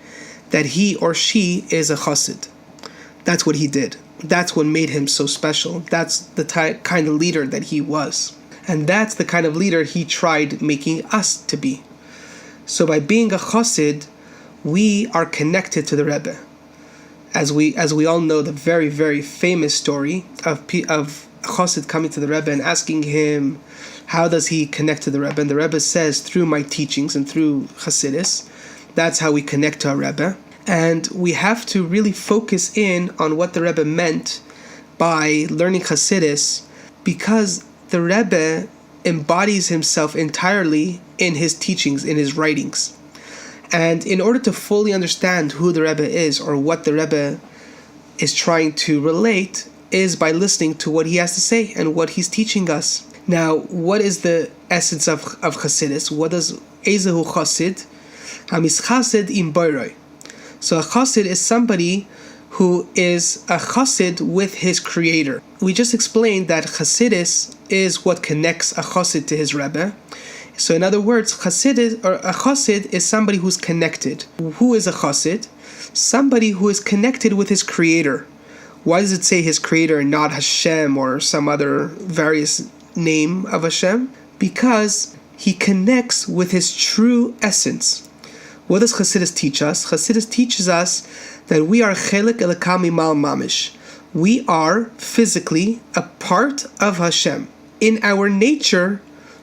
that he or she is a Chassid. That's what he did. That's what made him so special. That's the kind of leader that he was. And that's the kind of leader he tried making us to be. So by being a Chassid, we are connected to the Rebbe. As we all know, the very, very famous story of a Chassid coming to the Rebbe and asking him, how does he connect to the Rebbe? And the Rebbe says, through my teachings and through Chassidus. That's how we connect to our Rebbe. And we have to really focus in on what the Rebbe meant by learning Chassidus, because the Rebbe embodies himself entirely in his teachings, in his writings. And in order to fully understand who the Rebbe is or what the Rebbe is trying to relate, is by listening to what he has to say and what he's teaching us. Now, what is the essence of Chassidus? What does Ezehu Chassid? Hamis Chassid im Boiroi. So a Chassid is somebody who is a Chassid with his creator. We just explained that Chassidus is what connects a Chassid to his Rebbe. So in other words, a Chassid is somebody who's connected. Who is a Chassid? Somebody who is connected with his creator. Why does it say his creator and not Hashem or some other various name of Hashem? Because he connects with his true essence. What does Chassidus teach us? Chassidus teaches us that we are chelik elokam mimal mamish. We are physically a part of Hashem. In our nature,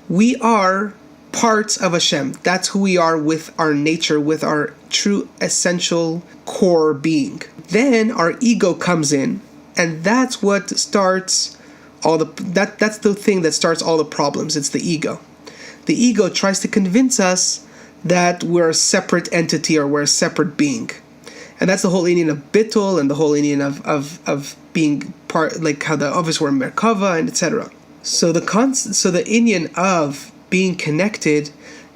we are parts of Hashem. That's who we are with our nature, with our true essential core being. Then our ego comes in, and that's what starts that's the thing that starts all the problems. It's the ego. The ego tries to convince us that we're a separate entity or we're a separate being. And that's the whole Indian of Bittul and the whole Indian of being part, like how the others were Merkava and etc. So the Indian of being connected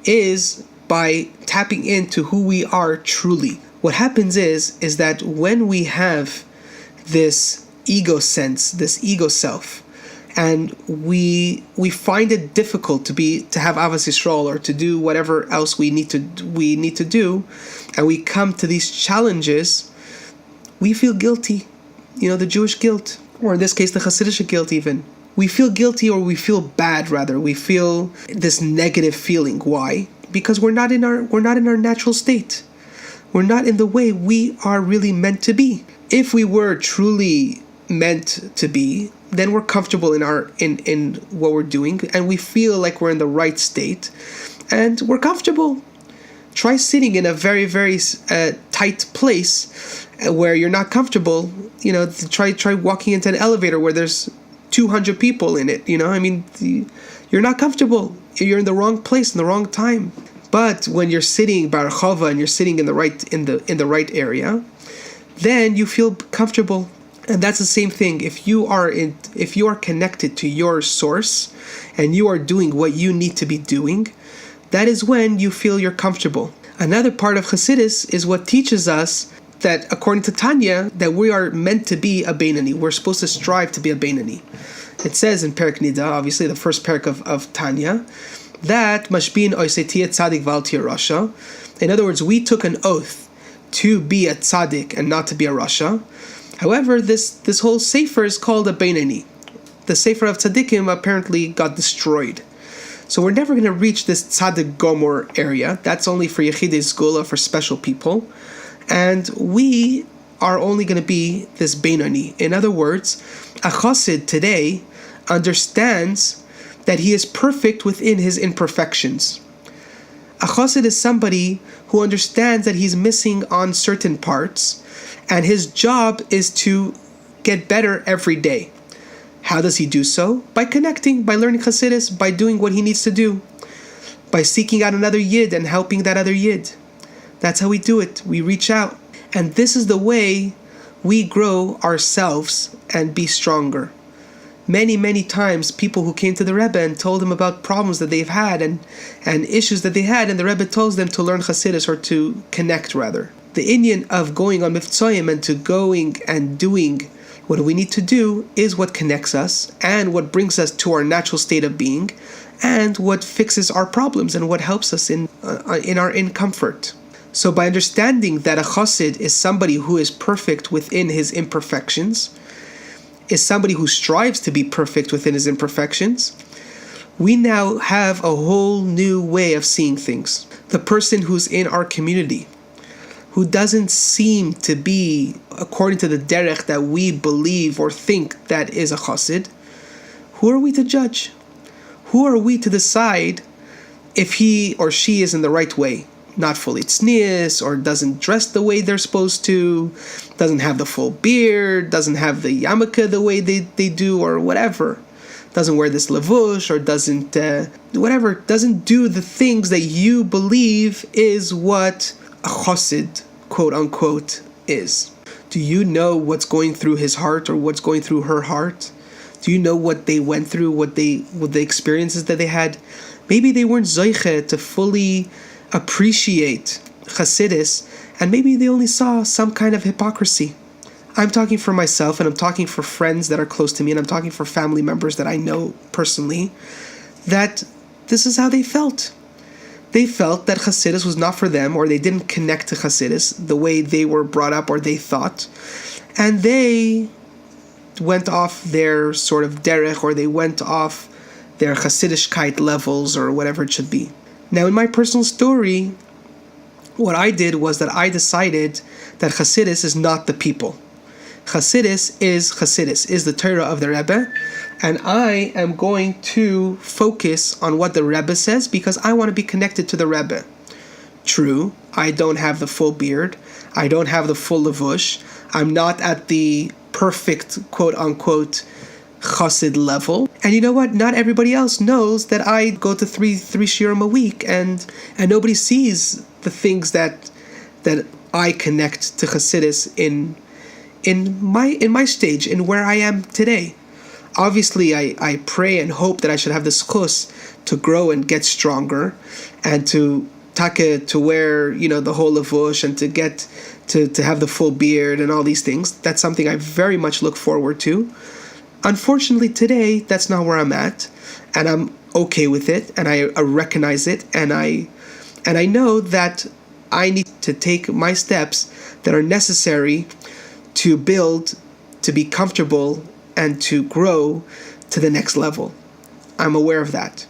is by tapping into who we are truly. What happens is that when we have this ego sense, this ego self, and we find it difficult to have Avas Yisrael or to do whatever else we need to do, and we come to these challenges, we feel guilty. The Jewish guilt, or in this case the Chassidish guilt even. We feel guilty, or we feel bad rather. We feel this negative feeling. Why? Because we're not in our natural state. We're not in the way we are really meant to be. If we were truly meant to be, then we're comfortable in what we're doing, and we feel like we're in the right state, and we're comfortable. Try sitting in a very, very tight place where you're not comfortable. Try walking into an elevator where there's 200 people in it. You're not comfortable. You're in the wrong place in the wrong time. But when you're sitting barachava and you're sitting in the right area, then you feel comfortable. And that's the same thing. If you are connected to your source and you are doing what you need to be doing, that is when you feel you're comfortable. Another part of Chassidus is what teaches us that, according to Tanya, that we are meant to be a Beinani. We're supposed to strive to be a Beinani. It says in Perek Nida, obviously the first Perek of Tanya, that Mashbin Oisetiya Tzadik Val Tia Rasha. In other words, we took an oath to be a tzaddik and not to be a rasha. However, this whole sefer is called a Beinani. The sefer of tzaddikim apparently got destroyed. So we're never going to reach this tzaddik gomor area. That's only for Yechidei Sgula, for special people. And we are only going to be this Beinani. In other words, a chassid today understands that he is perfect within his imperfections. A chassid is somebody who understands that he's missing on certain parts, and his job is to get better every day. How does he do so? By connecting, by learning Chassidus, by doing what he needs to do, by seeking out another Yid and helping that other Yid. That's how we do it. We reach out. And this is the way we grow ourselves and be stronger. Many, many times people who came to the Rebbe and told him about problems that they've had and issues that they had, and the Rebbe tells them to learn Chassidus, or to connect rather. The Indian of going on Mivtzoyim and to going and doing what we need to do is what connects us and what brings us to our natural state of being, and what fixes our problems and what helps us in our comfort. So by understanding that a chassid is somebody who is perfect within his imperfections, is somebody who strives to be perfect within his imperfections, we now have a whole new way of seeing things. The person who's in our community, who doesn't seem to be according to the derech that we believe or think that is a chassid, who are we to judge? Who are we to decide if he or she is in the right way? Not fully tznius, or doesn't dress the way they're supposed to, doesn't have the full beard, doesn't have the yarmulke the way they do, or whatever, doesn't wear this levush, or doesn't do the things that you believe is what a chassid, quote unquote, is. Do you know what's going through his heart or what's going through her heart? Do you know what they went through, what the experiences that they had? Maybe they weren't zoiche to fully appreciate Chassidus, and maybe they only saw some kind of hypocrisy. I'm talking for myself, and I'm talking for friends that are close to me, and I'm talking for family members that I know personally, that this is how they felt. They felt that Chassidus was not for them, or they didn't connect to Chassidus the way they were brought up or they thought, and they went off their sort of derech, or they went off their Chassidishkeit levels, or whatever it should be. Now, in my personal story, what I did was that I decided that Chassidus is not the people. Chassidus is the Torah of the Rebbe, and I am going to focus on what the Rebbe says because I want to be connected to the Rebbe. True, I don't have the full beard, I don't have the full levush, I'm not at the perfect, quote-unquote, chassid level. And you know what? Not everybody else knows that I go to three shiurim a week, and nobody sees the things that I connect to Chassidus in my stage, in where I am today. Obviously, I pray and hope that I should have the schus to grow and get stronger, and to wear, the whole levush, and to get to have the full beard and all these things. That's something I very much look forward to. Unfortunately, today, that's not where I'm at, and I'm okay with it, and I recognize it, and I know that I need to take my steps that are necessary to build, to be comfortable, and to grow to the next level. I'm aware of that.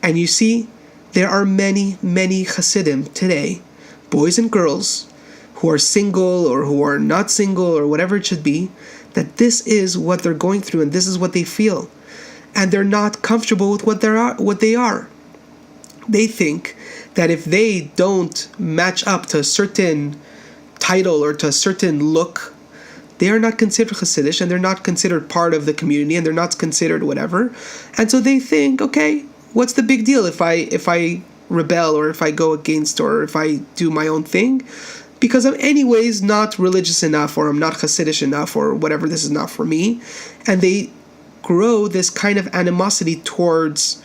And you see, there are many, many Chassidim today, boys and girls, who are single or who are not single or whatever it should be, that this is what they're going through and this is what they feel. And they're not comfortable with what they are. They think that if they don't match up to a certain title or to a certain look, they are not considered Chassidish, and they're not considered part of the community, and they're not considered whatever. And so they think, okay, what's the big deal if I rebel, or if I go against, or if I do my own thing? Because I'm anyways not religious enough, or I'm not Chassidish enough, or whatever, this is not for me. And they grow this kind of animosity towards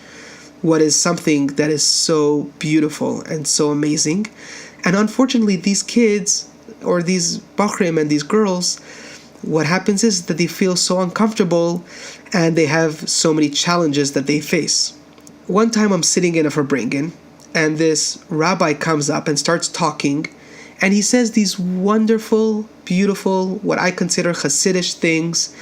what is something that is so beautiful and so amazing. And unfortunately, these kids, or these bachrim and these girls, what happens is that they feel so uncomfortable, and they have so many challenges that they face. One time I'm sitting in a Farbrengen, and this rabbi comes up and starts talking, and he says these wonderful, beautiful, what I consider Chassidish things,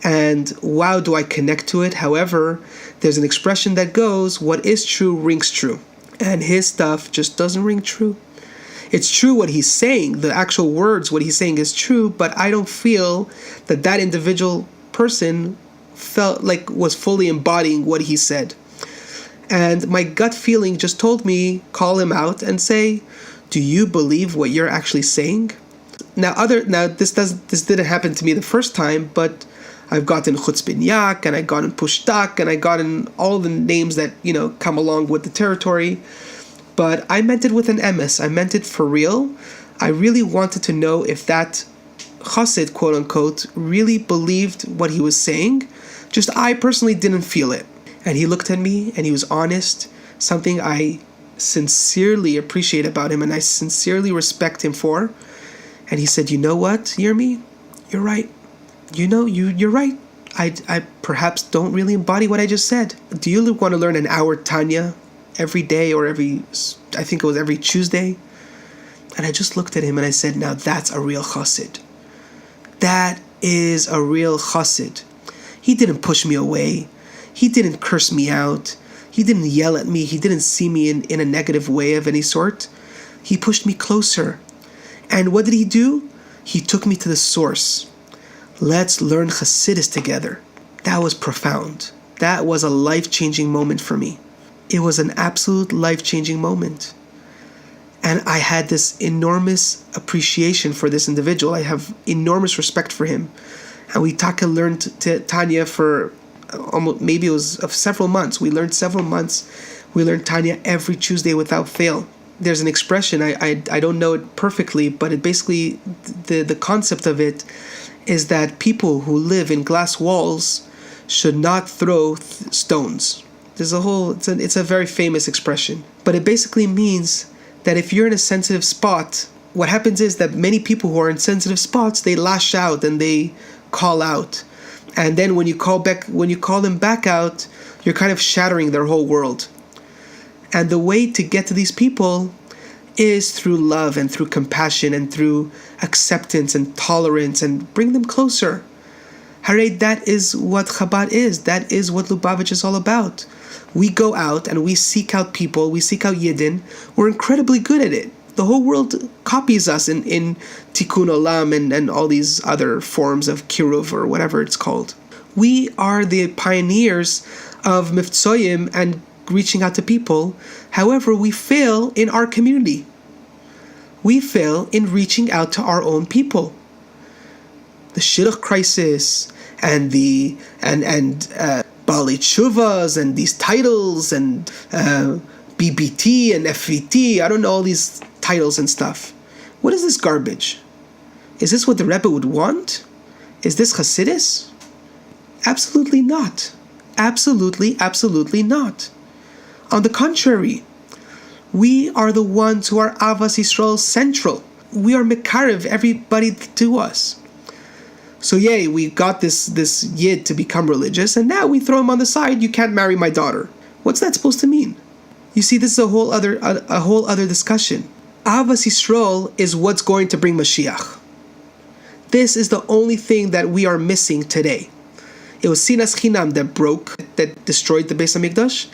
and wow, do I connect to it. However, there's an expression that goes, what is true rings true. And his stuff just doesn't ring true. It's true what he's saying, the actual words, what he's saying is true, but I don't feel that individual person felt like was fully embodying what he said. And my gut feeling just told me, call him out and say, do you believe what you're actually saying? Now this didn't happen to me the first time, but I've gotten Chutz bin Yak, and I gotten Pushtak, and I gotten all the names that, come along with the territory. But I meant it with an emes. I meant it for real. I really wanted to know if that chassid, quote unquote, really believed what he was saying. Just I personally didn't feel it. And he looked at me and he was honest, something I sincerely appreciate about him and I sincerely respect him for. And he said, you know what, Yirmi? You're right. You're right. I perhaps don't really embody what I just said. Do you want to learn an hour Tanya every day, or every Tuesday? And I just looked at him and I said, now that's a real chassid. That is a real chassid. He didn't push me away. He didn't curse me out. He didn't yell at me. He didn't see me in a negative way of any sort. He pushed me closer. And what did he do? He took me to the source. Let's learn Chassidus together. That was profound. That was a life-changing moment for me. It was an absolute life-changing moment. And I had this enormous appreciation for this individual. I have enormous respect for him. And we learned Tanya for almost, maybe it was several months. We learned several months. We learned Tanya every Tuesday without fail. There's an expression, I don't know it perfectly, but it basically, the concept of it is that people who live in glass walls should not throw stones. It's a very famous expression. But it basically means that if you're in a sensitive spot, what happens is that many people who are in sensitive spots, they lash out and they call out. And then when you call them back out, you're kind of shattering their whole world. And the way to get to these people is through love and through compassion and through acceptance and tolerance, and bring them closer. Hare, that is what Chabad is. That is what Lubavitch is all about. We go out and we seek out people, we seek out Yidden. We're incredibly good at it. The whole world copies us in Tikkun Olam and all these other forms of Kiruv or whatever it's called. We are the pioneers of Mivtzoyim and reaching out to people. However, we fail in our community. We fail in reaching out to our own people. the shidduch crisis and the Bali Chuvas and these titles and BBT and FVT. I don't know all these titles and stuff. What is this garbage? Is this what the Rebbe would want? Is this Chassidus? Absolutely not. Absolutely, absolutely not. On the contrary, we are the ones who are Avas Yisrael central. We are Mekarev, everybody to us. So yay, we got this Yid to become religious, and now we throw him on the side. You can't marry my daughter. What's that supposed to mean? You see, this is a whole other discussion. Avas Yisrael is what's going to bring Mashiach. This is the only thing that we are missing today. It was Sinas Chinam that destroyed the Beis HaMikdash,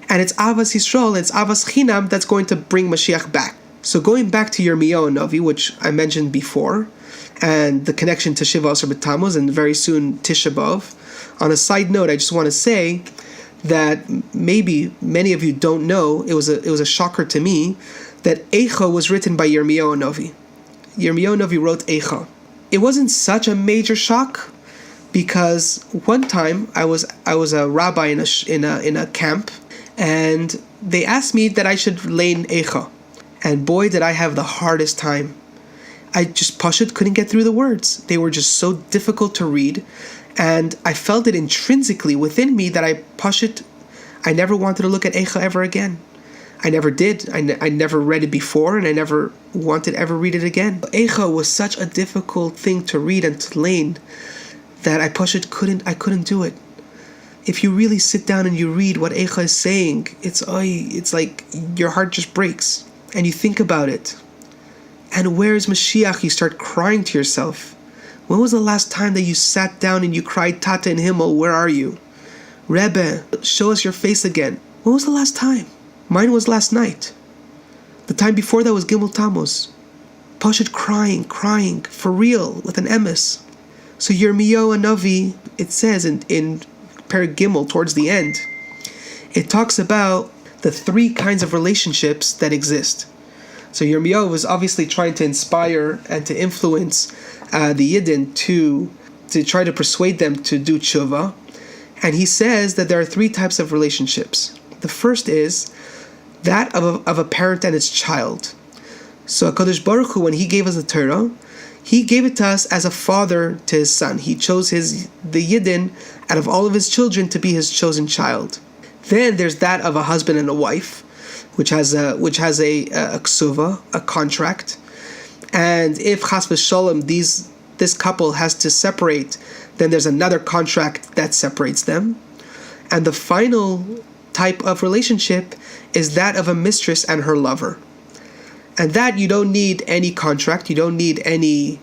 and it's Avas Yisrael, it's Avas Chinam that's going to bring Mashiach back. So going back to Yirmiyahu Navi, which I mentioned before, and the connection to Shiva Asar B'Tammuz, and very soon Tisha B'Av. On a side note, I just want to say that maybe many of you don't know, it was a shocker to me, that Eicha was written by Yirmiyahu Navi. Yirmiyahu Navi wrote Eicha. It wasn't such a major shock, because one time I was a rabbi in a camp, and they asked me that I should learn Eicha, and boy did I have the hardest time. I just pashut couldn't get through the words. They were just so difficult to read, and I felt it intrinsically within me that I never wanted to look at Eicha ever again. I never did. I never read it before, and I never wanted to ever read it again. Eicha was such a difficult thing to read and to learn that I couldn't do it. If you really sit down and you read what Eicha is saying, it's like your heart just breaks, and you think about it. And where is Mashiach? You start crying to yourself. When was the last time that you sat down and you cried, Tata in Himmel, where are you? Rebbe, show us your face again. When was the last time? Mine was last night. The time before that was Gimel Tammuz. Pashut crying, for real, with an emes. So Yirmiyahu Navi, it says in Perek Gimel, towards the end, it talks about the three kinds of relationships that exist. So Yirmiyahu was obviously trying to inspire and to influence the Yidden to try to persuade them to do tshuva. And he says that there are three types of relationships. The first is that of a parent and its child. So HaKadosh Baruch Hu, when he gave us the Torah, he gave it to us as a father to his son. He chose the Yidden out of all of his children to be his chosen child. Then there's that of a husband and a wife, which has a ksuva, a contract, and if chas v'shalom this couple has to separate, then there's another contract that separates them. And the final type of relationship is that of a mistress and her lover, and that you don't need any contract, you don't need any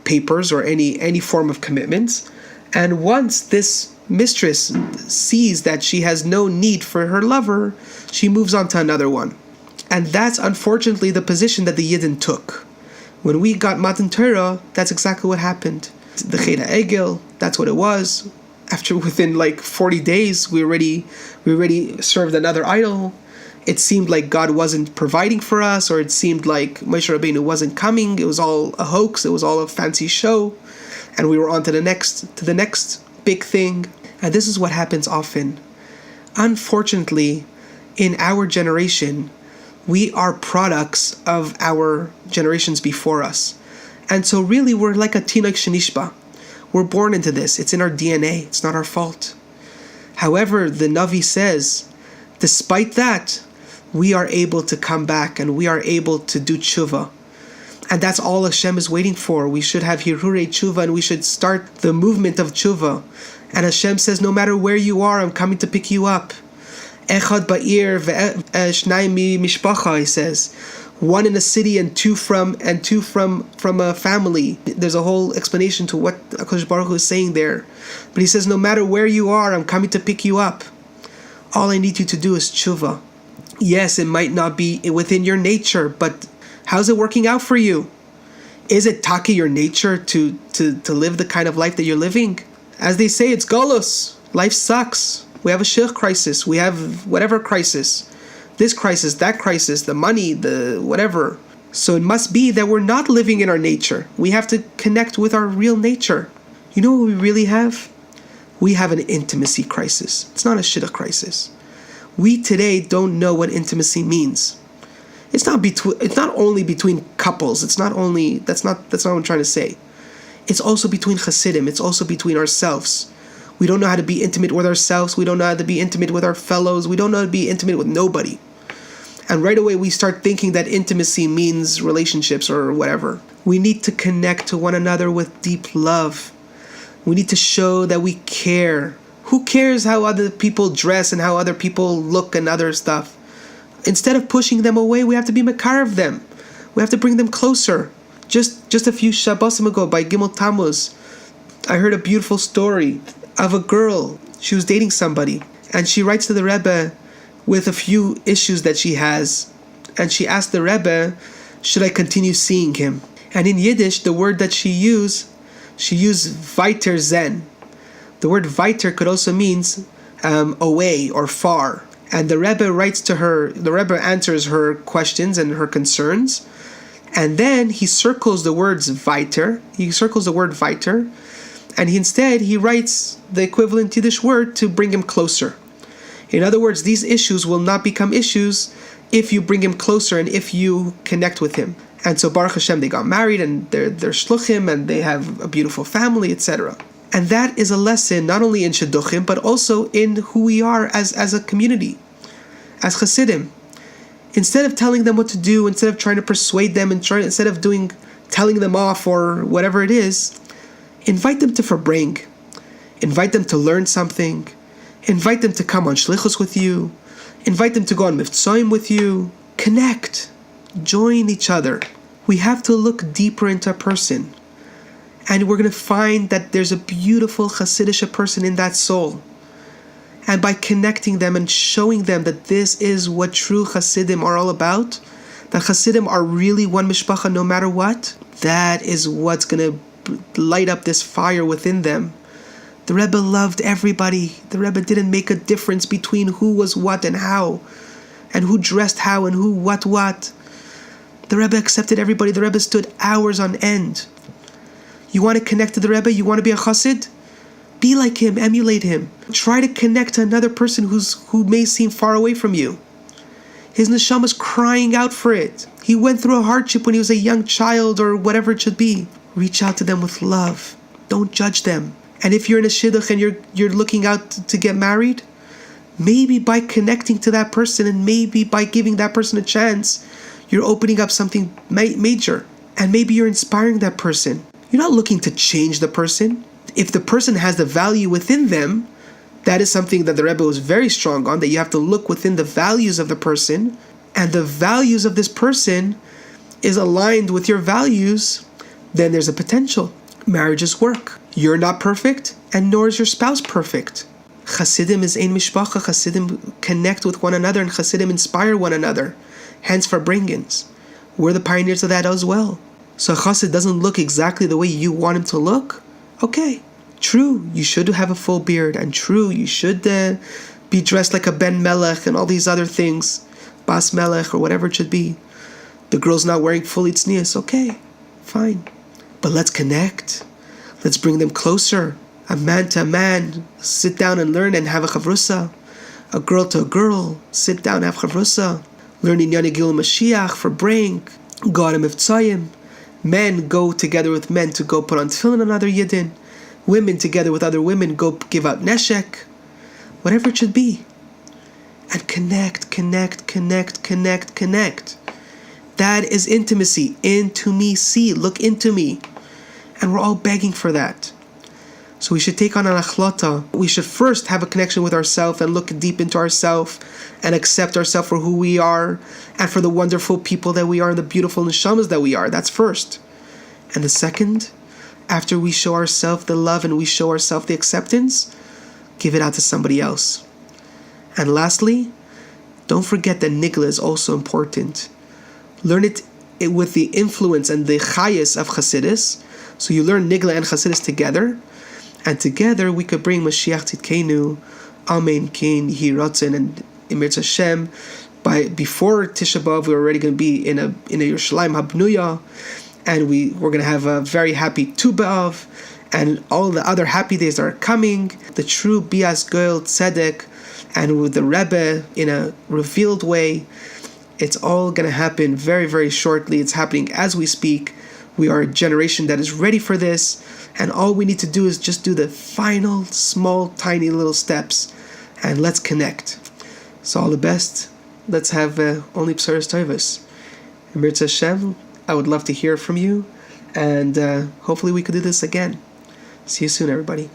papers or any form of commitments. And once this mistress sees that she has no need for her lover, she moves on to another one. And that's unfortunately the position that the Yidden took. When we got Matan Torah, that's exactly what happened. The Cheda Egel, that's what it was. Within like 40 days, we already served another idol. It seemed like God wasn't providing for us, or it seemed like Moshe Rabbeinu wasn't coming. It was all a hoax. It was all a fancy show, and we were on to the next big thing. And this is what happens often. Unfortunately, in our generation, we are products of our generations before us. And so really we're like a tinok shenishba. We're born into this. It's in our DNA. It's not our fault. However, the Navi says, despite that, we are able to come back and we are able to do tshuva. And that's all Hashem is waiting for. We should have hirurei tshuva, and we should start the movement of tshuva. And Hashem says, no matter where you are, I'm coming to pick you up. Echad ba'ir ve'shnai mi mishpacha, he says. One in a city and two from a family. There's a whole explanation to what HaKadosh Baruch Hu is saying there. But he says, no matter where you are, I'm coming to pick you up. All I need you to do is tshuva. Yes, it might not be within your nature, but how's it working out for you? Is it taka your nature to live the kind of life that you're living? As they say, it's galus. Life sucks. We have a shich crisis. We have whatever crisis. This crisis, that crisis, the money, the whatever. So it must be that we're not living in our nature. We have to connect with our real nature. You know what we really have? We have an intimacy crisis. It's not a shidduch crisis. We today don't know what intimacy means. It's not only between couples. That's not what I'm trying to say. It's also between Chassidim. It's also between ourselves. We don't know how to be intimate with ourselves. We don't know how to be intimate with our fellows. We don't know how to be intimate with nobody. And right away we start thinking that intimacy means relationships or whatever. We need to connect to one another with deep love. We need to show that we care. Who cares how other people dress and how other people look and other stuff? Instead of pushing them away, we have to be makar of them. We have to bring them closer. Just a few Shabbosim ago by Gimel Tammuz, I heard a beautiful story of a girl. She was dating somebody, and she writes to the Rebbe with a few issues that she has, and she asked the Rebbe, should I continue seeing him? And in Yiddish, the word that she used weiter zen. The word weiter could also means away or far. And the Rebbe answers her questions and her concerns, and then he circles the words weiter. He circles the word weiter, and he writes the equivalent Yiddish word to bring him closer. In other words, these issues will not become issues if you bring him closer and if you connect with him. And so Baruch Hashem, they got married and they're shluchim and they have a beautiful family, etc. And that is a lesson not only in shidduchim but also in who we are as a community, as Chassidim. Instead of telling them what to do, instead of trying to persuade them, instead of telling them off or whatever it is, invite them to Farbreng. Invite them to learn something. Invite them to come on shlichus with you. Invite them to go on mivtzoim with you. Connect. Join each other. We have to look deeper into a person. And we're going to find that there's a beautiful Chassidish person in that soul. And by connecting them and showing them that this is what true Chassidim are all about, that Chassidim are really one mishpacha no matter what, that is what's going to light up this fire within them. The Rebbe loved everybody. The Rebbe didn't make a difference between who was what and how, and who dressed how and who what. The Rebbe accepted everybody. The Rebbe stood hours on end. You want to connect to the Rebbe? You want to be a chassid? Be like him, emulate him. Try to connect to another person who may seem far away from you. His neshama is crying out for it. He went through a hardship when he was a young child or whatever it should be. Reach out to them with love. Don't judge them. And if you're in a shidduch and you're looking out to get married, maybe by connecting to that person and maybe by giving that person a chance, you're opening up something major. And maybe you're inspiring that person. You're not looking to change the person. If the person has the value within them, that is something that the Rebbe was very strong on, that you have to look within the values of the person, and the values of this person is aligned with your values, then there's a potential. Marriages work. You're not perfect, and nor is your spouse perfect. Chassidim is ein mishpacha. Chassidim connect with one another, and Chassidim inspire one another. Hence Farbrengens. We're the pioneers of that as well. So a chassid doesn't look exactly the way you want him to look. Okay, true, you should have a full beard, and true, you should be dressed like a Ben Melech and all these other things, Bas Melech or whatever it should be. The girl's not wearing full tznius. Okay, fine. But let's connect. Let's bring them closer. A man to a man, sit down and learn and have a chavrusa. A girl to a girl, sit down and have chavrusa. Learn in Yanegil Mashiach, Farbreng, go to Mivtzayim. Men go together with men to go put on tefillin on other yidden. Women together with other women go give out neshek. Whatever it should be. And connect. That is intimacy. Into me, see, look into me. And we're all begging for that. So we should take on an achlata. We should first have a connection with ourselves and look deep into ourselves and accept ourselves for who we are and for the wonderful people that we are and the beautiful neshamas that we are. That's first. And the second, after we show ourselves the love and we show ourselves the acceptance, give it out to somebody else. And lastly, don't forget that nigla is also important. Learn it with the influence and the chayas of Chassidus. So you learn nigla and Chassidus together. And together we could bring Mashiach Tzidkenu, Amen, Kin, Yehi Ratzon, and Emir Hashem, before Tisha B'Av, we're already going to be in a Yerushalayim Habnuya, and we're going to have a very happy Tu B'Av, and all the other happy days are coming. The true Bias Goel Tzedek, and with the Rebbe in a revealed way. It's all going to happen very, very shortly. It's happening as we speak. We are a generation that is ready for this, and all we need to do is just do the final, small, tiny little steps, and let's connect. So all the best. Let's have only B'saros Tovos. Mirza Hashem, I would love to hear from you, and hopefully we could do this again. See you soon, everybody.